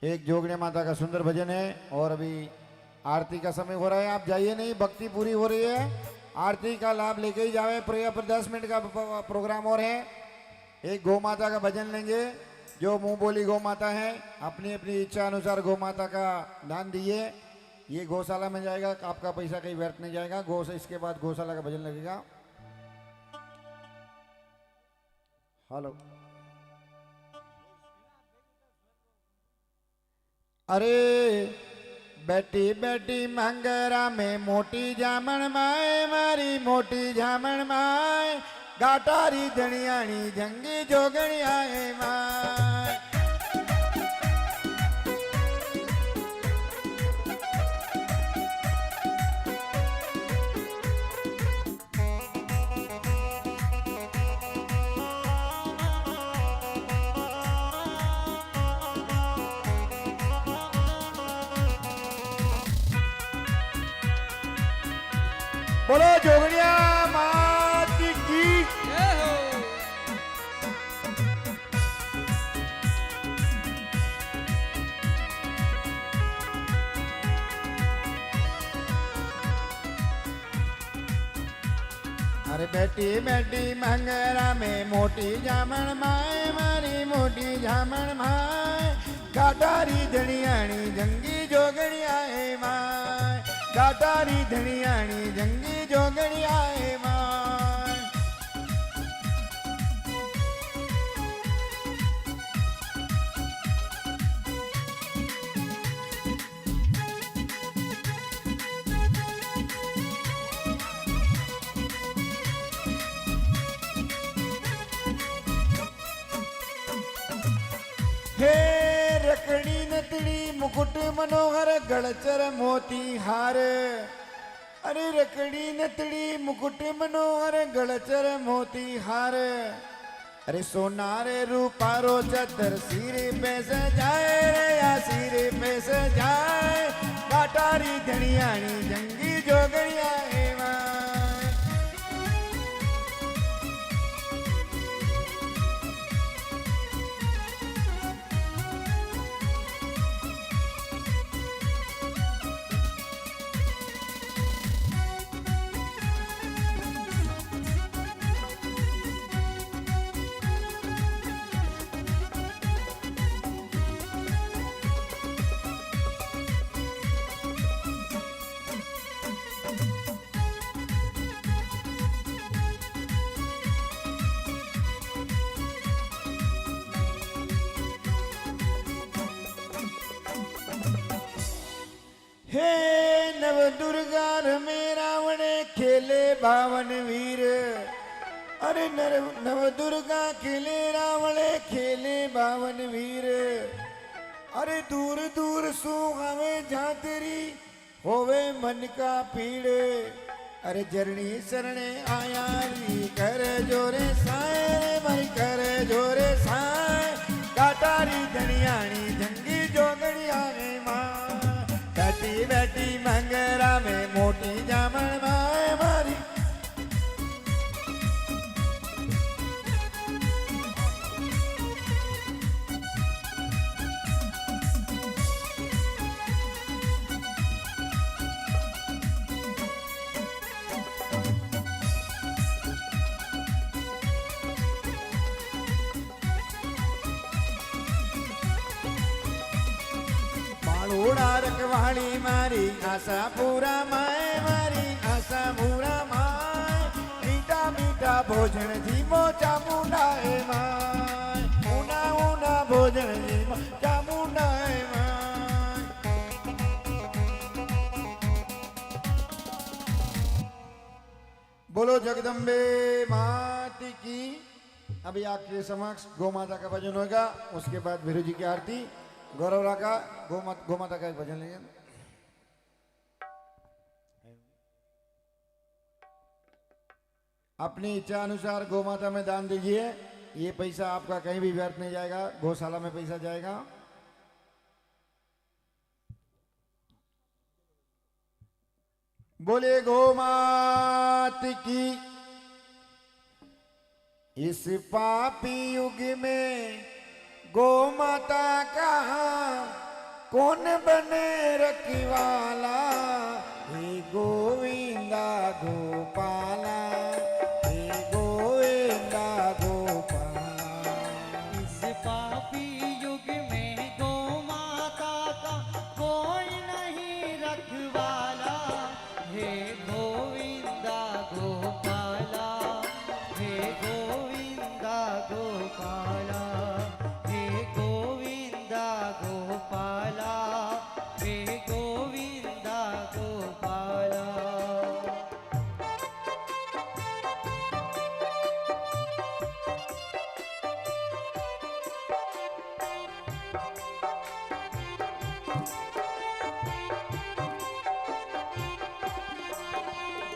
एक जोगने माता का सुंदर भजन है और अभी आरती का समय हो रहा है। आप जाइए नहीं, भक्ति पूरी हो रही है, आरती का लाभ लेके ही जावे। प्रिय पर 10 मिनट का प्रोग्राम और है। एक गौ माता का भजन लेंगे। जो मुंह बोली गौ माता है, अपनी अपनी इच्छा अनुसार गौ माता का दान दिए। ये गौशाला में जाएगा, आपका पैसा कहीं व्यर्थ नहीं जाएगा। गौ से इसके बाद गौशाला का भजन लगेगा। हेलो। अरे बेटी बेटी मंगरा में मोटी जामण माए, मारी मोटी जामण माए, गाटारी जणियाणी जंगी जोगणी आए माए। बोलो जोगड़िया मात की। अरे बेटी बेटी मंगरा में मोटी जामण माए, मारी मोटी जामण माए, गाटारी धनियाणी जंगी जोगणी आए माए, गाटारी धनियाणी जंगी जोगणी आए माए। हे रकड़ी नतड़ी मुकुट मनोहर गलचर मोती हार। अरे रकड़ी नतड़ी मुकुट मनोहर गलचर मोती हार। अरे सोना रे रूपा रो चतर सिर पे सजाए रे, या सिर पे सजाए, काटारी धनियाणी जंगी जोगणी आए माए। हे नव दुर्गा में रावण खेले बावन वीर। अरे नव दुर्गा खेले रावण खेले बावन वीर। अरे दूर दूर सुहावे झांतरी होवे मन का पीड़। अरे जरणी शरणे आया री कर जोरे साए रे भाई कर जोरे साए, काटारी धनियाणी जंगी जोगणी आए माँ। बैठी बैठी मंगरा में मोटी जामण माए मारी। ઘોડા રખવાળી મારી આશા પૂરા માય મારી આશા પૂરા માય મીઠા મીઠા ભોજન જીમો ચામુંડાએ માય ઊના ઊના ભોજન જીમો ચામુંડાએ માય बोलो जगदम्बे माती की। अभी आपके समक्ष गौ माता का भजन होगा, उसके बाद भीरू जी की आरती, गौरवरा का गौ माता का एक भजन लेंगे। अपनी इच्छा अनुसार गौ माता में दान दीजिए, ये पैसा आपका कहीं भी व्यर्थ नहीं जाएगा, गौशाला में पैसा जाएगा। बोले गौ मात की। इस पापी युग में गौ माता का कौन बने रखवाला, हे गोविंदा गोपाला, हे गोविंदा गोपाला। इस पापी युग में गौ माता का कोई नहीं रखवाला, हे गोविंदा गोपाला, हे गोविंदा गोपाला, हे गोविंदा गोपाला, हे गोविंदा गोपाला।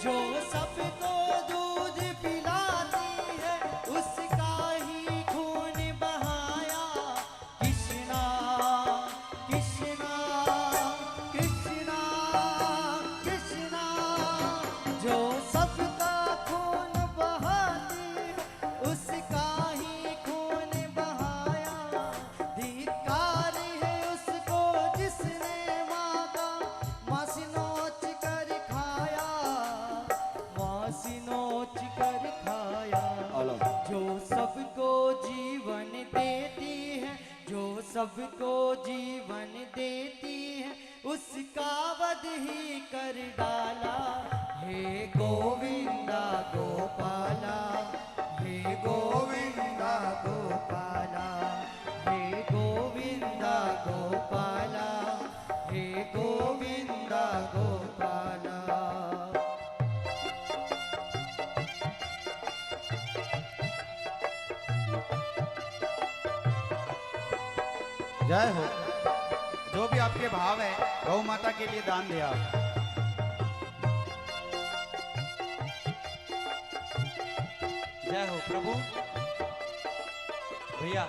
जो सबको दूध पिलाती है उसका ही खून बहाया, कृष्णा कृष्णा कृष्णा कृष्णा। जो सबका खून बहाती है उसका ही खून बहाया, धिक्कार है उसको जिसने माँ का मांस नोच कर खाया, मांस नोच कर खाया। जो सबको जीवन देती है, जो सबको जीवन देती है उसका वध ही कर डाला, हे गोविंदा गोपाला, हे गोविंदा गोपाला, हे गोविंदा गोपाला, हे गोविंदा गोपाला। जय हो। जो भी आपके भाव है गौ माता के लिए दान दे आप। जय हो प्रभु। भैया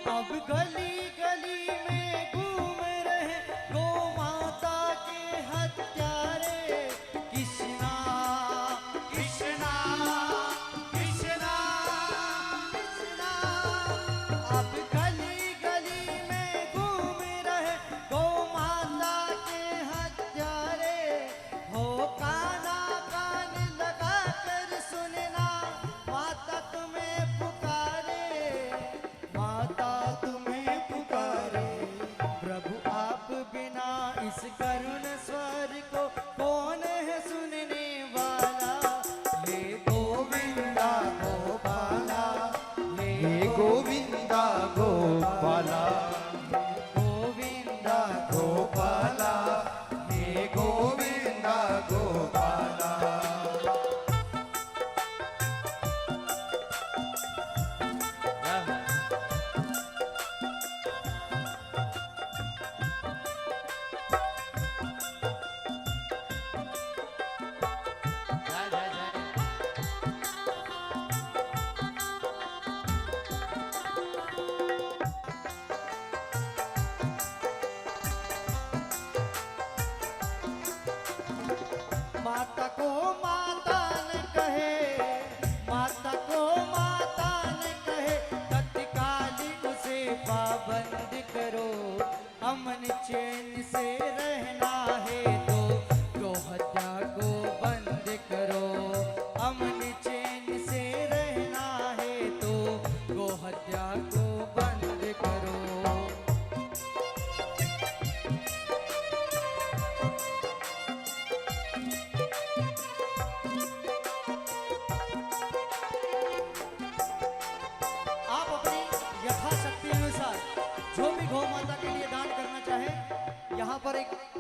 अब गली गली में घूम रहे गौ माता के हत्यारे, कृष्णा कृष्णा कृष्णा कृष्णा। अब गली गली में घूम रहे गौ माता के हत्यारे, हो काना कान लगा कर सुनना माता तुम्हें पुकारे, माता तुम्हें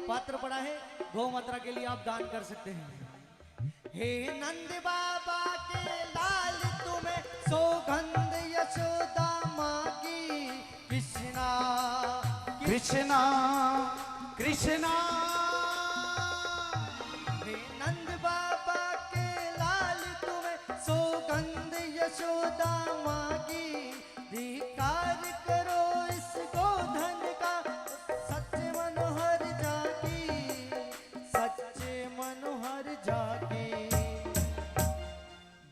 पात्र पड़ा है, गौ मात्रा के लिए आप दान कर सकते हैं। हे नंद बाबा के लाल तुम्हें सौगंध यशोदा माँ की, कृष्णा कृष्णा कृष्णा। हे नंद बाबा के लाल तुम्हें सौगंध यशोदा माँ की, धिकार करो इस गोधन का सच्चे मनोहर जाकी, सच्चे मनोहर जाकी।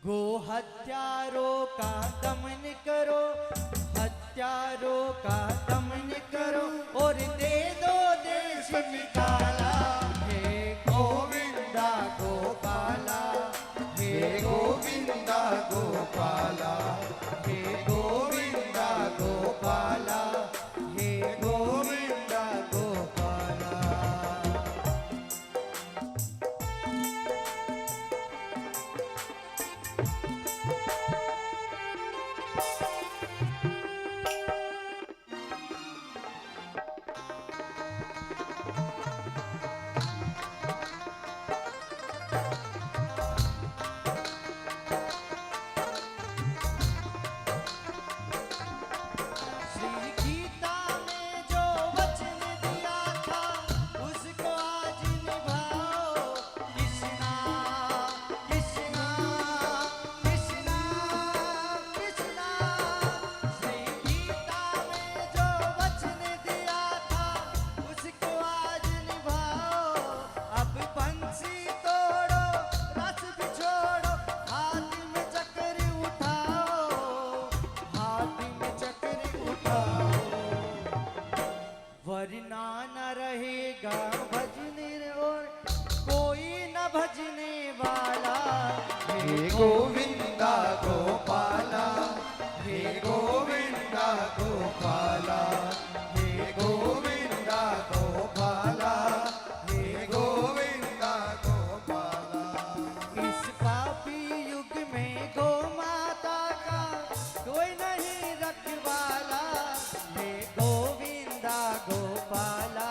गो हत्यारों का दमन करो, हत्यारों का दमन करो और दे दो देश निकाला। हे गोविंदा गोपाला, हे गोविंदा गोपाला, हे गोविंदा गोपाला, हे गोविंदा गोपाला। श्री गीता में जो वचन दिया था उसको आज निभाओ। कृष्णा कृष्णा कृष्णा कृष्णा। श्री गीता में जो वचन दिया था उसको आज निभाओ। अब बंसी तोड़ो, रस बिछोड़ो, हाथ में चक्र उठाओ, हाथ में चक्र उठाओ, वरना न रहेगा भजने और कोई न भजने वाला। हे गोविंदा गोपाला, हे गोविंदा गोपाला, हे गोविंदा गोपाला, हे गोविंदा गोपाला। इस पापी युग में गौ माता का कोई नहीं रखवाला। हे गोविंदा गोपाला,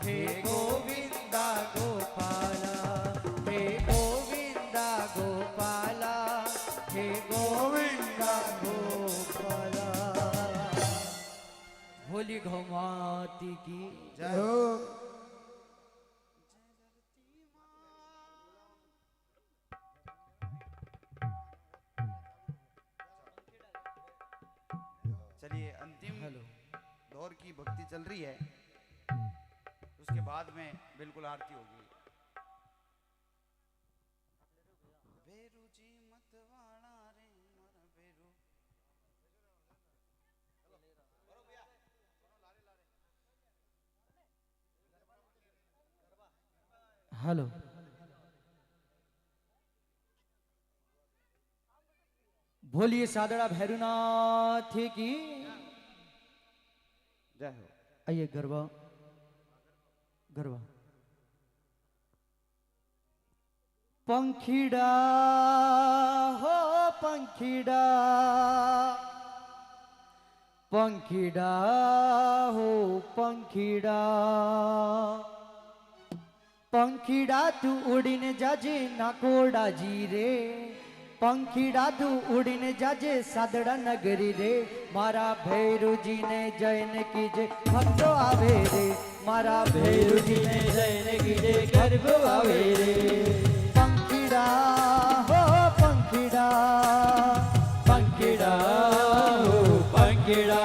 हे गोविंदा गोपाला, हे गोविंदा गोपाला, हे गोविंदा गोपाला। होली गौ माती की जय हो। चलिए अंतिम हेलो। दौर की भक्ति चल रही है, उसके बाद में बिल्कुल आरती होगी। बेरू जी मत वाला रे मोरा बेरू। हेलो। बोलिए सादड़ा भैरुनाथ की जय हो। आइए गरबा गरबा। पंखीड़ा हो पंखीड़ा, पंखीड़ा हो पंखीड़ा, पंखीड़ा तू उड़ीने जाजे नाकोड़ा जी रे, पंखीड़ा तू उड़ीने जाजे सादड़ा नगरी रे। मारा भैरू जी ने जैन कीजे भक्तो आवे रे, मारा भैरू जी ने जैन कीजे गर्भ आवे रे। पंखीड़ा हो पंखीड़ा, पंखीड़ा हो पंखीड़ा।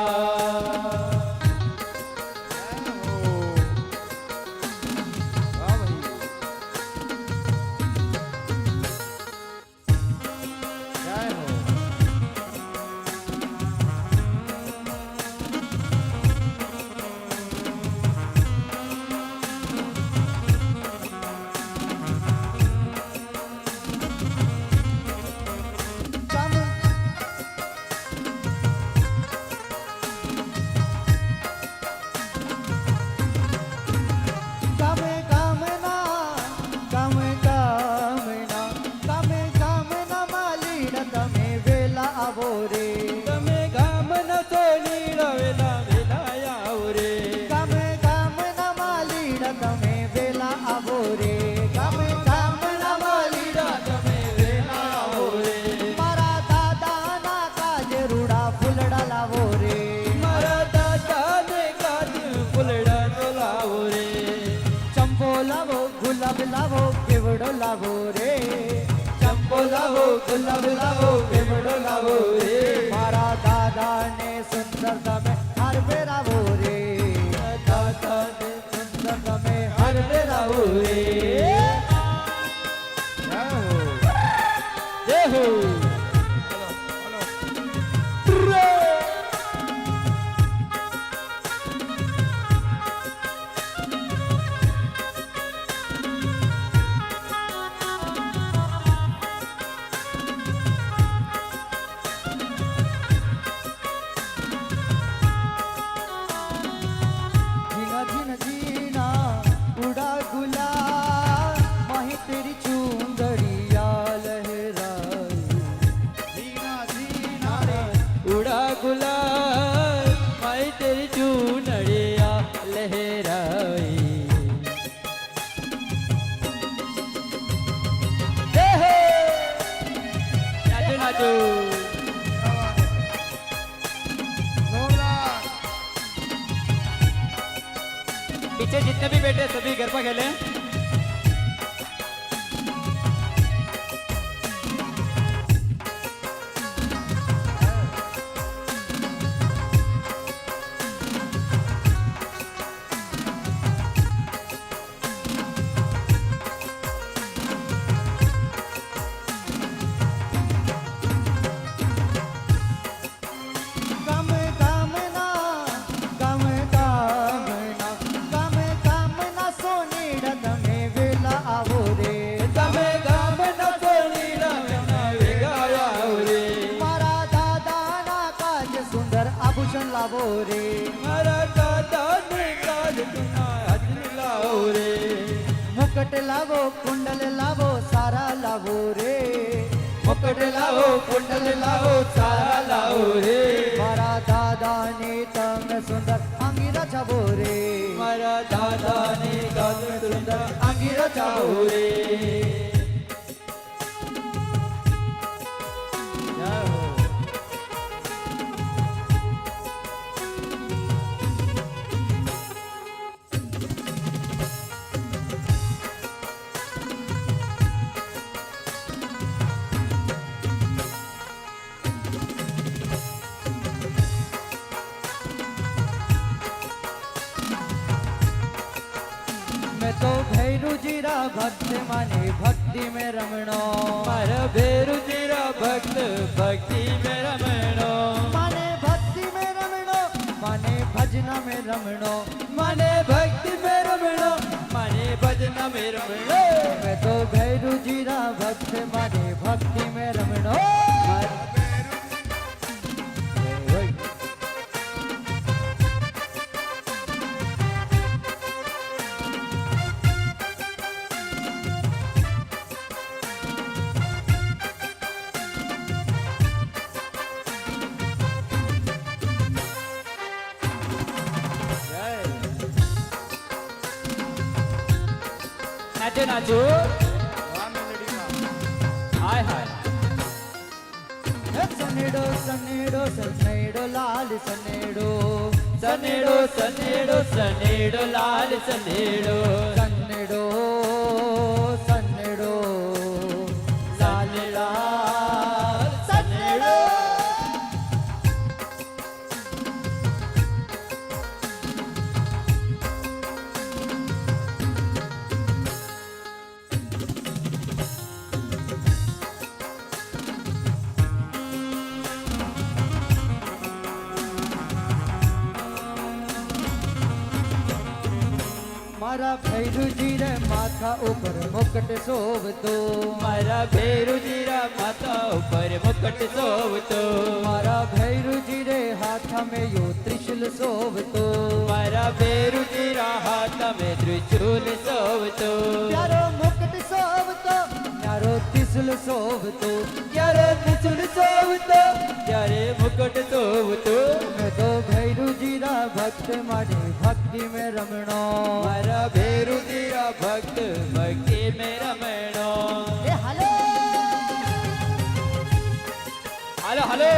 લાવો રે ચંપો લાવો ગુલાબ લાવો કેવડો લાવો રે મારા દાદાને સુંદર તમે હાર પહેરાવો રે દાદાને સુંદર તમે હાર પહેરાવો રે જય હો जीना जीना जीना उड़ा गुलाल माही तेरी चुंदड़िया लहराई जीना जीना रे उड़ा गुलाल माही तेरी चुंदड़िया लहराई हे हे नाचो नाचो जोरदार पीछे जितने भी बैठे सभी गरबा खेले गम गमना गम गमना गम गमना सोनीड़ा तमे वेला आवो रे तमे गमना सोनीड़ा तमे वेला आवो रे मारा दादा ना काज सुंदर आभूषण लावो रे मारा दादा ने काज सुंदर आभूषण लावो रे मुकुट लावो कुंडल लावो सारा लावो रे मुकुट लावो कुंडल लावो सारा लावो रे मारा दादा ने तम सुंदर अंगीरा छावो रे मारा दादा ने तम सुंदर अंगीरा छावो रे जय हो मैं तो भैरू जीरा भक्त माने भक्ति में रमणो मारा भैरू जीरा भक्त भक्ति में रमणो माने भक्ति में रमणो माने भजना में रमणो माने भक्ति में रमणो माने भजना में रमणो मैं तो भैरू जीरा भक्त माने भक्ति में रमणो नाचो नाचो वाह मेलडी वाह हाय हाय सनेडो सनेडो सनेडो लाल सनेडो सनेडो सनेडो सनेडो लाल सनेडो सनेडो सनेडो लाल लाल सनेडो मारा भैरू जी रे माथा ऊपर मुकुट शोभतो मारा भैरू जी रे माथा ऊपर मुकुट शोभतो मारा भैरू जी रे हाथ में यो त्रिशूल शोभतो मारा भैरू जी रे हाथ में त्रिशूल शोभतो प्यारो मुकुट शोभतो प्यारो त्रिशूल शोभतो प्यारो त्रिशूल शोभतो प्यारे मुकुट शोभतो मैं तो भैरू जी रा भक्त माने भक्ति में रमणो मारा भैरू जी रा भक्त भक्ति में रमणो ए हेलो हेलो हेलो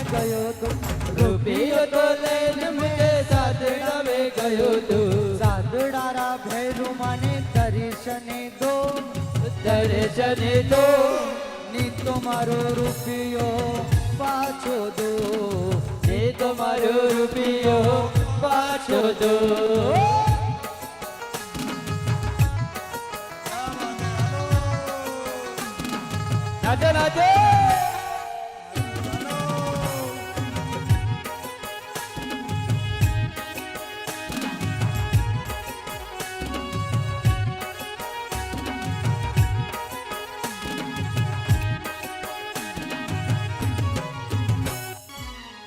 ગયો તું રૂપિયો તો લઈને મુજે સાદડા મે ગયો તું સાદડારા ભેરુ મને દર્શને દો ની તમારો રૂપિયો પાછો દો ને તમારો રૂપિયો પાછો દો નાચો નાચો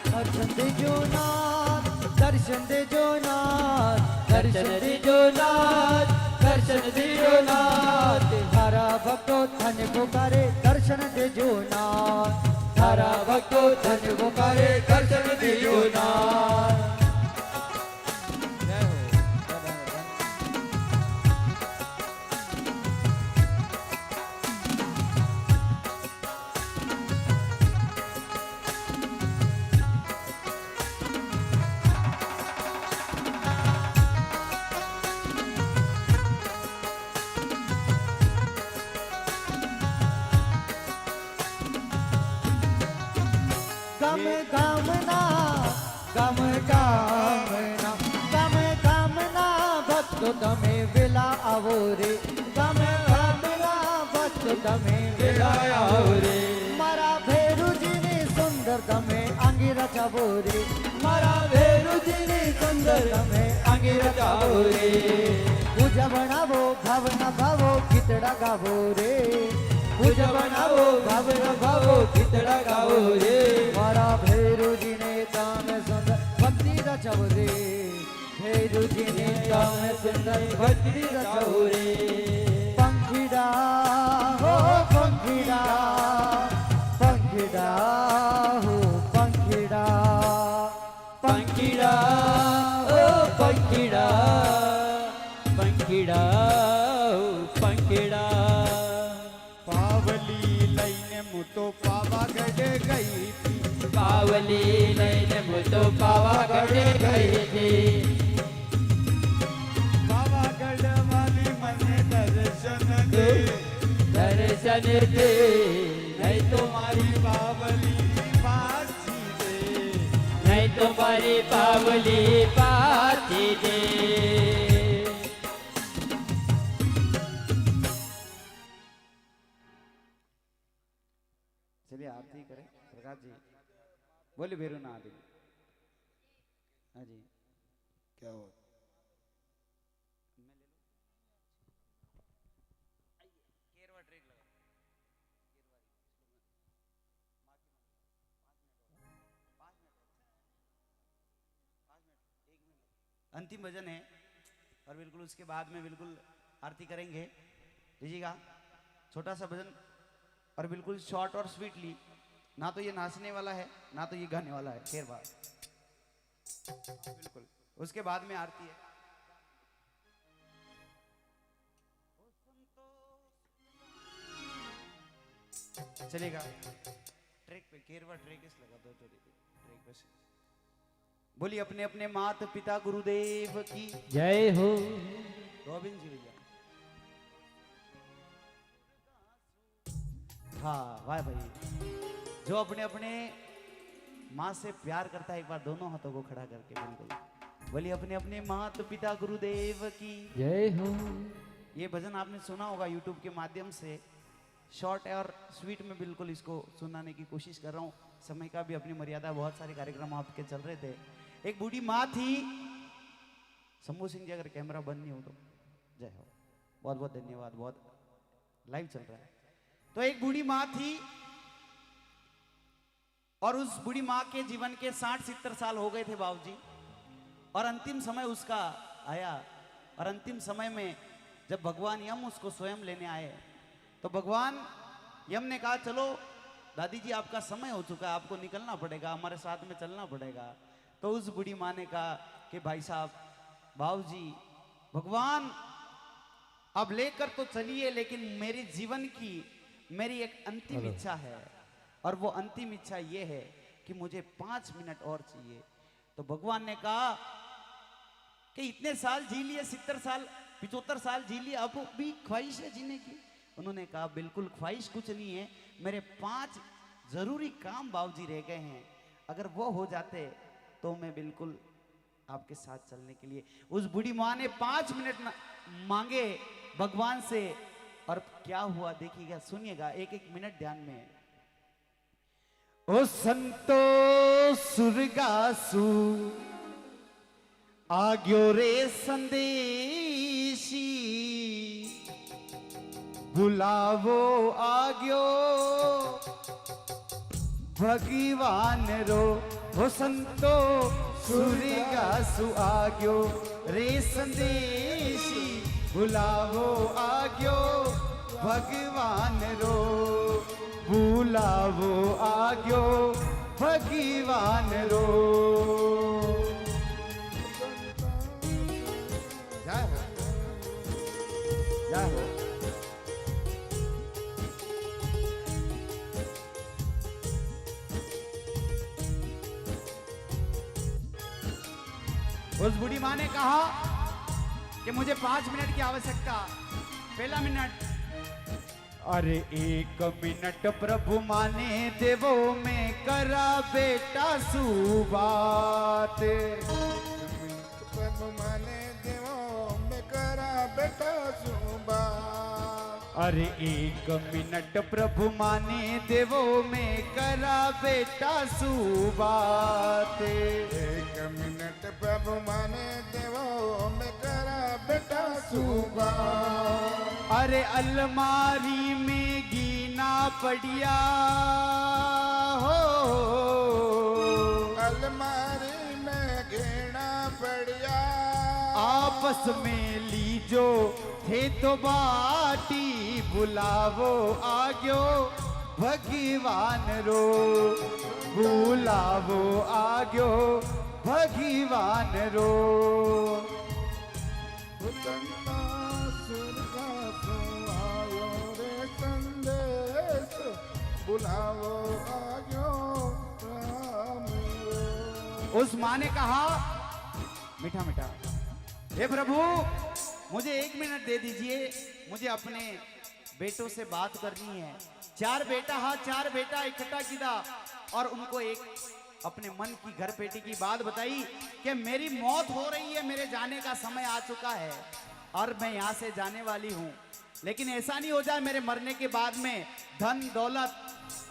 દર્શન દેજો નાથ દર્શન દેજો નાથ દર્શન દેજો નાથ દર્શન દેજો નાથ તારા ભક્તો ધન્ય પુકારે દર્શન દેજો નાથ તારા ભક્તો ધન્ય પુકારે દર્શન દેજો નાથ ગમ ગામના ભક્તો તમે વેલા આવો રે ગમ ગામના ભક્તો તમે વેલા આવો રે મારા ભેરુજીની સુંદર તમે આંગી રચાવો રે મારા ભેરુજીની સુંદર તમે આંગી રચાવો રે પૂજા બનાવો ભાવના ભાવો ગીતડા ગાવો રે પૂજા બનાવો ભાવના ભાવો ગીતડા ગાવો રે મારા ભેરુજીને તમે સુંદર ભક્તિ રચાવો રે ભેરુજીને તમે સુંદર ભક્તિ રચાવો રે પંખીડા હો પંખીડા પંખીડા હો પંખીડા પંખીડા ઓ પંખીડા પંખીડા ઓ પંખીડા પાવલી લઈને હું તો પાવાગઢ ગઈ હતી પાવલી લઈને હું તો પાવાગઢ ગઈ હતી પાવાગઢ વાલી મને દર્શન દે દર્શન દે નહીં તો મારી પાવલી પાછી દે નહીં તો મારી પાવલી પાછી દે चलिए आरती करें प्रकाश जी बोले बेरू ना आदि हाँ जी क्या हो अंतिम भजन है और बिल्कुल उसके बाद में बिल्कुल आरती करेंगे लीजिएगा छोटा सा भजन और बिल्कुल शॉर्ट और स्वीटली ना तो ये नाचने वाला है ना तो ये गाने वाला है खैर बात बिल्कुल उसके बाद में आरती है चलेगा ट्रैक पे केरवा ट्रैक इस लगा दो ट्रैक पे से बोलिए अपने अपने माता पिता गुरुदेव की जय हो गोविंद जी भैया हाँ वाह भाई जो अपने अपने माँ से प्यार करता है एक बार दोनों हाथों को खड़ा करके बिल्कुल बोलिए अपने अपने माता पिता गुरुदेव की जय हो ये भजन आपने सुना होगा यूट्यूब के माध्यम से शॉर्ट और स्वीट में बिल्कुल इसको सुनाने की कोशिश कर रहा हूँ समय का भी अपनी मर्यादा बहुत सारे कार्यक्रम आपके चल रहे थे एक बूढ़ी माँ थी शंभू सिंह जी अगर कैमरा बंद नहीं हो तो जय हो बहुत बहुत धन्यवाद बहुत लाइव चल रहा है तो एक बूढ़ी माँ थी और उस बूढ़ी माँ के जीवन के 60-70 साल हो गए थे बाबूजी और अंतिम समय उसका आया और अंतिम समय में जब भगवान यम उसको स्वयं लेने आए तो भगवान यम ने कहा चलो दादी जी आपका समय हो चुका है आपको निकलना पड़ेगा हमारे साथ में चलना पड़ेगा तो उस बूढ़ी माँ ने कहा कि भाई साहब बाबूजी भगवान अब लेकर तो चलिए लेकिन मेरे जीवन की मेरी एक अंतिम इच्छा है और वो अंतिम इच्छा ये है कि मुझे 5 मिनट और चाहिए। तो भगवान ने कहा कि इतने साल जी लिए, 70 साल 75 साल जी लिए, अब भी ख्वाहिश है जीने की? उन्होंने कहा बिल्कुल ख्वाहिश कुछ नहीं है, मेरे 5 जरूरी काम बाबूजी रह गए हैं, अगर वो हो जाते तो मैं बिल्कुल आपके साथ चलने के लिए। उस बूढ़ी माँ ने 5 मिनट मांगे भगवान से, और क्या हुआ देखिएगा, सुनिएगा, एक एक मिनट ध्यान में। ओ संतो सुरगासु आग्यो रे संदेशी, बुलावो आग्यो भगवान रो। हो संतो सुरगासु आग्यो रे संदेशी, बुलावो आग्यो भगवान रो। बुलावो आग्यो भगवान रो। जय हो, जय हो। उस बूढ़ी माँ ने कहा कि मुझे 5 मिनट की आवश्यकता। पहला मिनट, अरे 1 मिनट प्रभु माने देवो में करा बेटा सुबात। प्रभु माने देवो में करा बेटा सुबात। अरे 1 मिनट प्रभु माने देवो में करा बेटा सुबात। 1 मिनट प्रभु माने देवो में करा बेटा सुबात। अरे अलमारी में गीना पड़िया हो, अलमारी में घेना पड़िया। आपस में लीजो थे तो बाटी, बुलावो आग्यो भगवान रो। बुलावो आग्यो भगवान रो। संता सुरगासु आयो रे संदेश, बुलावो आग्यो राम रो। उस माँ ने कहा मीठा मीठा, हे प्रभु मुझे 1 मिनट दे दीजिए, मुझे अपने बेटों से बात करनी है। 4 बेटा, हाँ 4 बेटा इकट्ठा किया और उनको एक अपने मन की घर पेटी की बात बताई कि मेरी मौत हो रही है, मेरे जाने का समय आ चुका है और मैं यहाँ से जाने वाली हूँ। लेकिन ऐसा नहीं हो जाए मेरे मरने के बाद में धन दौलत,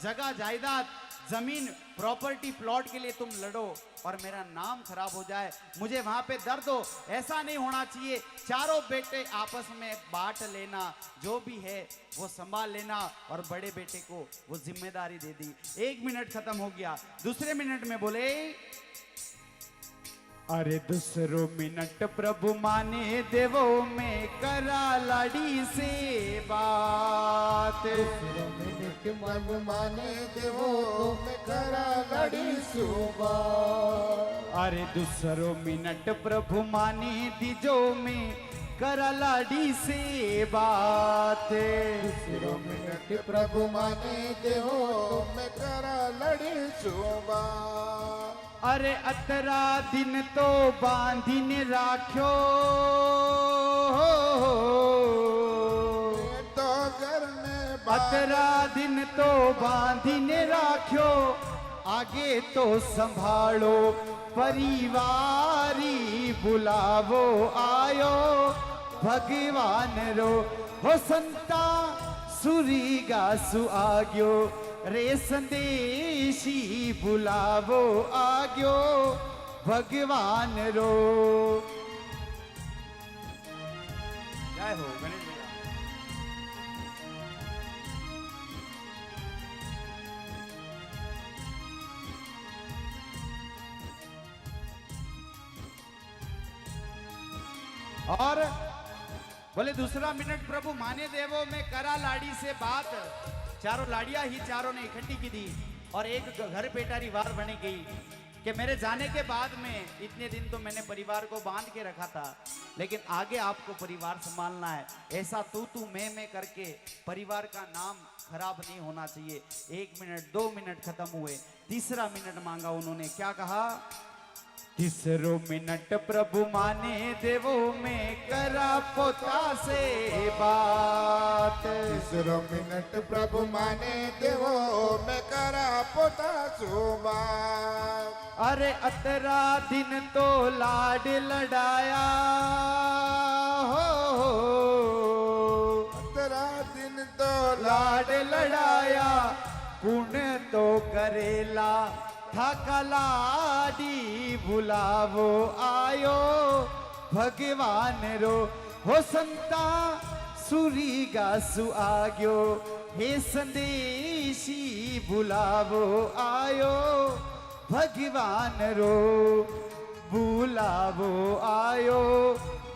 जगह जायदाद, जमीन, प्रॉपर्टी, प्लॉट के लिए तुम लड़ो और मेरा नाम खराब हो जाए, मुझे वहां पे दर्द हो। ऐसा नहीं होना चाहिए। 4 बेटे आपस में बांट लेना, जो भी है वो संभाल लेना और बड़े बेटे को वो जिम्मेदारी दे दी। 1 मिनट खत्म हो गया। दूसरे मिनट में बोले, अरे दूसरो मिनट प्रभु माने देवो में करा लाड़ी से बात। प्रभु माने देवो में करा लड़ी सुबात। अरे दूसरो मिनट प्रभु माने दीजो में करा लाड़ी से बात। दूसरो मिनट प्रभु माने देवो में करा लड़ी सुबात। अरे 18 दिन तो बांधिन राख्यो, तो घर में 18 दिन तो बांधिन राख्यो, आगे तो संभालो परिवारी, बुलावो आयो भगवान रो। हो संता सुरगासु आग्यो रे संदेशी, बुलावो आग्यो भगवान रो। जय हो गणेश भैया। और बोले दूसरा मिनट प्रभु माने देवो में करा लाड़ी से बात। 4 लाड़ियां ही 4 ने इकट्ठी की दी और एक घर पेटारी वार बनी गई कि मेरे जाने के बाद में इतने दिन तो मैंने परिवार को बांध के रखा था, लेकिन आगे आपको परिवार संभालना है। ऐसा तू मैं करके परिवार का नाम खराब नहीं होना चाहिए। 1 मिनट 2 मिनट खत्म हुए, तीसरा मिनट मांगा उन्होंने। क्या कहा? तीसरो मिनट प्रभु माने देवो में करा पोता से बात। तीसरो मिनट प्रभु माने देवो मैं करा पोता सुबात। अरे अतरा दिन तो लाड लड़ाया हो, तेरा दिन तो लाड लड़ाया पुण्य तो करेला था कलाडी बुलावो आयो भगवान रो हो संता सुरी गासु आग्यो हे संदेशी बुलावो आयो भगवान रो बुलावो आयो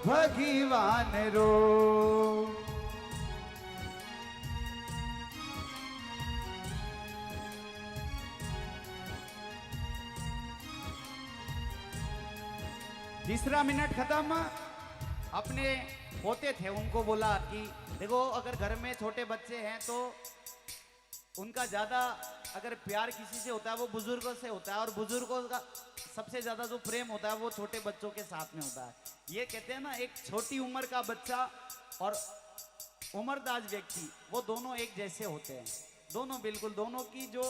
भगवान रो। तीसरा मिनट खत्म। अपने होते थे उनको बोला कि देखो अगर घर में छोटे बच्चे हैं तो उनका ज्यादा अगर प्यार किसी से होता है वो बुजुर्गों से होता है, और बुजुर्गों का सबसे ज्यादा जो प्रेम होता है वो छोटे बच्चों के साथ में होता है। ये कहते हैं ना, एक छोटी उम्र का बच्चा और उम्रदाज व्यक्ति वो दोनों एक जैसे होते हैं, दोनों बिल्कुल, दोनों की जो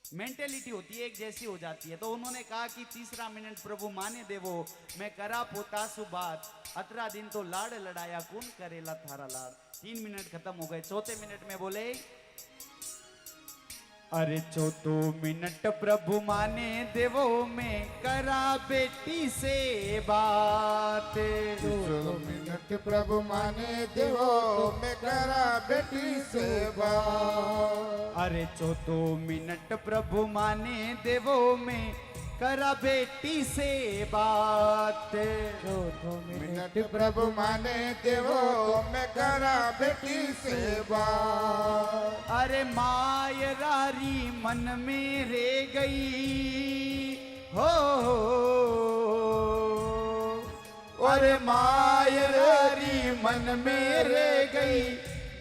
मेंटेलिटी होती है एक जैसी हो जाती है। तो उन्होंने कहा कि तीसरा मिनट प्रभु माने देवो मैं करा पोता सुबात। अतरा दिन तो लाड़ लड़ाया कौन करेला थारा लाड़। 3 मिनट खत्म हो गए। चौथे मिनट में बोले अरे चौथो मिनट प्रभु माने देवो में करा बेटी से बात। तीसरो मिनट प्रभु माने देवो मैं करा बेटी से बात। अरे चौथो मिनट प्रभु माने देवो में करा बेटी से बात। चौथो मिनट प्रभु माने देवो मैं करा बेटी से बात। अरे मायरारी मन में रे गई हो, अरे मायरारी मन में रे गई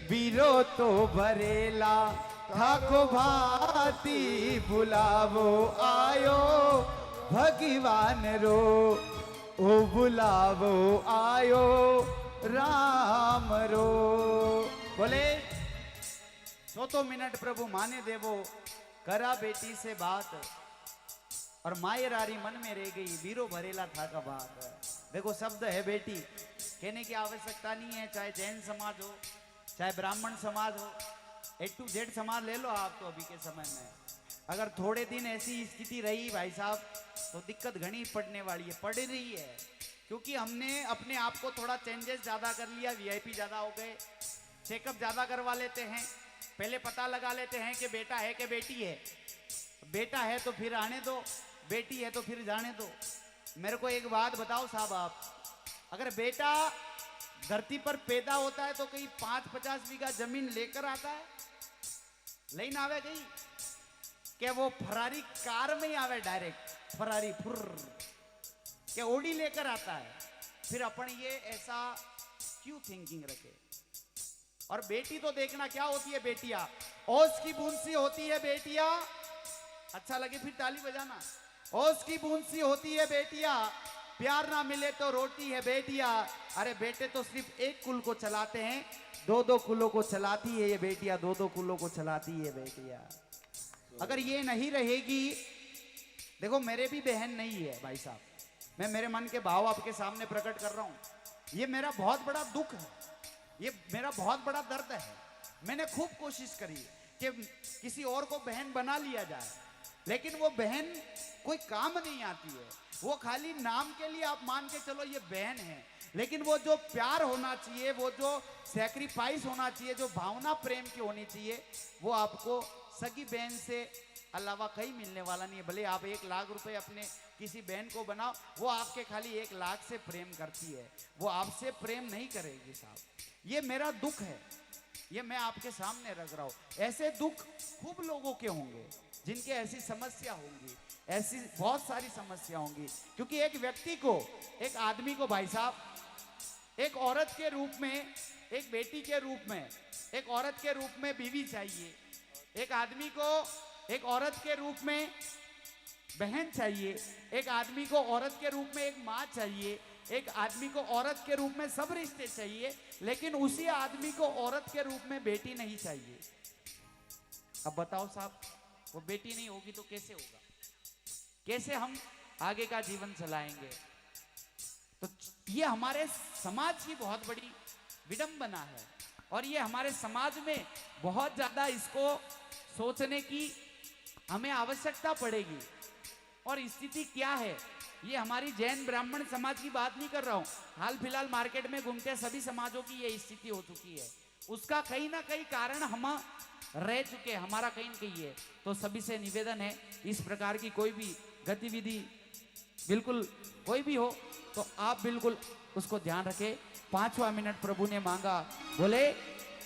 बीरो तो भरेला ठाको भाती बुलावो आयो भगवान रो ओ बुलावो आयो राम रो। बोले चौथो मिनट प्रभु माने देवो करा बेटी से बात, और मायरारी मन में रह गई बीरो भरेला था का बात। देखो शब्द है बेटी, कहने की आवश्यकता नहीं है, चाहे जैन समाज हो चाहे ब्राह्मण समाज हो, A to Z समाज ले लो आप। तो अभी के समय में अगर थोड़े दिन ऐसी स्थिति रही भाई साहब तो दिक्कत घनी पड़ने वाली है, पड़ रही है, क्योंकि हमने अपने आप को थोड़ा चेंजेस ज्यादा कर लिया, वीआईपी ज्यादा हो गए, चेकअप ज्यादा करवा लेते हैं, पहले पता लगा लेते हैं कि बेटा है कि बेटी है, बेटा है तो फिर आने दो, बेटी है तो फिर जाने दो। मेरे को एक बात बताओ साहब, आप अगर बेटा धरती पर पैदा होता है तो कहीं 5-50 बीघा जमीन लेकर आता है, लेन आवे गई क्या वो फरारी कार में ही आवे डायरेक्ट फरारी फुर क्या ओडी लेकर आता है? फिर अपन ये ऐसा क्यों थिंकिंग रखे? और बेटी तो देखना क्या होती है बेटिया, ओस की बूंद सी होती है बेटिया, अच्छा लगे फिर ताली बजाना, ओस की बूंद सी होती है बेटिया, प्यार ना मिले तो रोटी है बेटिया। अरे बेटे तो सिर्फ एक कुल को चलाते हैं, 2-2 कुलों को चलाती है ये बेटिया, 2-2 कुलों को चलाती है बेटिया। अगर ये नहीं रहेगी, देखो मेरे भी बहन नहीं है भाई साहब, मैं मेरे मन के भाव आपके सामने प्रकट कर रहा हूं। ये मेरा बहुत बड़ा दुख है, ये मेरा बहुत बड़ा दर्द है। मैंने खूब कोशिश करी कि किसी और को बहन बना लिया जाए, लेकिन वो बहन कोई काम नहीं आती है, वो खाली नाम के लिए आप मान के चलो ये बहन है, लेकिन वो जो प्यार होना चाहिए, वो जो सैक्रिफाइस होना चाहिए, जो भावना प्रेम की होनी चाहिए, वो आपको सगी बहन से अलावा कहीं मिलने वाला नहीं है। भले आप 1 लाख रुपए अपने किसी बहन को बनाओ, वो आपके खाली 1 लाख से प्रेम करती है, वो आपसे प्रेम नहीं करेगी साहब। ये मेरा दुख है, ये मैं आपके सामने रख रहा हूं। ऐसे दुख खूब लोगों के होंगे जिनके ऐसी समस्या होंगी, ऐसी बहुत सारी समस्या होंगी, क्योंकि एक व्यक्ति को, एक आदमी को भाई साहब एक औरत के रूप में, एक बेटी के रूप में, एक औरत के रूप में बीवी चाहिए, एक आदमी को एक औरत के रूप में बहन चाहिए, एक आदमी को औरत के रूप में एक माँ चाहिए, एक आदमी को औरत के रूप में सब रिश्ते चाहिए, लेकिन उसी आदमी को औरत के रूप में बेटी नहीं चाहिए। अब बताओ साहब, वो बेटी नहीं होगी तो कैसे होगा? कैसे हम आगे का जीवन चलाएंगे? तो ये हमारे समाज की बहुत बड़ी विडंबना है और ये हमारे समाज में बहुत ज्यादा इसको सोचने की हमें आवश्यकता पड़ेगी। और स्थिति क्या है, ये हमारी जैन ब्राह्मण समाज की बात नहीं कर रहा हूं, हाल फिलहाल मार्केट में घूमते सभी समाजों की ये स्थिति हो चुकी है। उसका कहीं ना कहीं कारण हम रह चुके, हमारा कहीं न कहीं है। तो सभी से निवेदन है, इस प्रकार की कोई भी गतिविधि बिल्कुल कोई भी हो तो आप बिल्कुल उसको ध्यान रखें। 5वां मिनट प्रभु ने मांगा, बोले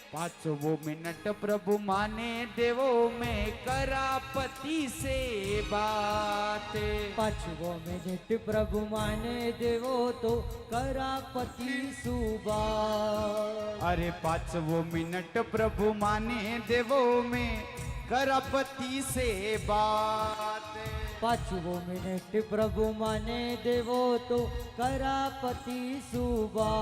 5वां मिनट प्रभु माने देवो में करापति से बात। 5वां मिनट प्रभु माने देवो तो करापति सुबा। अरे 5वां मिनट प्रभु माने देवो में करापति से बात। 5वां मिनट प्रभु माने देवो तो करापति सुबा।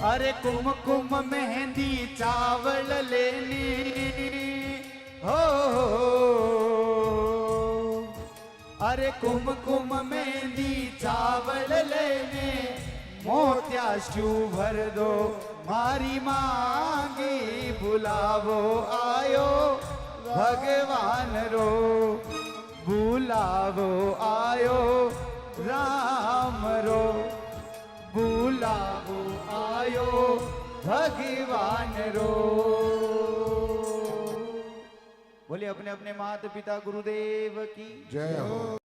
अरे कुमकुम मेहंदी चावल लेने हो, अरे कुमकुम मेहंदी चावल लेने, मोतिया शू भर दो मारी मांगी, बुलावो आयो भगवान रो, बुलावो आयो राम रो, बुलावो आयो भगवान रो। बोलिए अपने अपने माता पिता गुरुदेव की जय हो।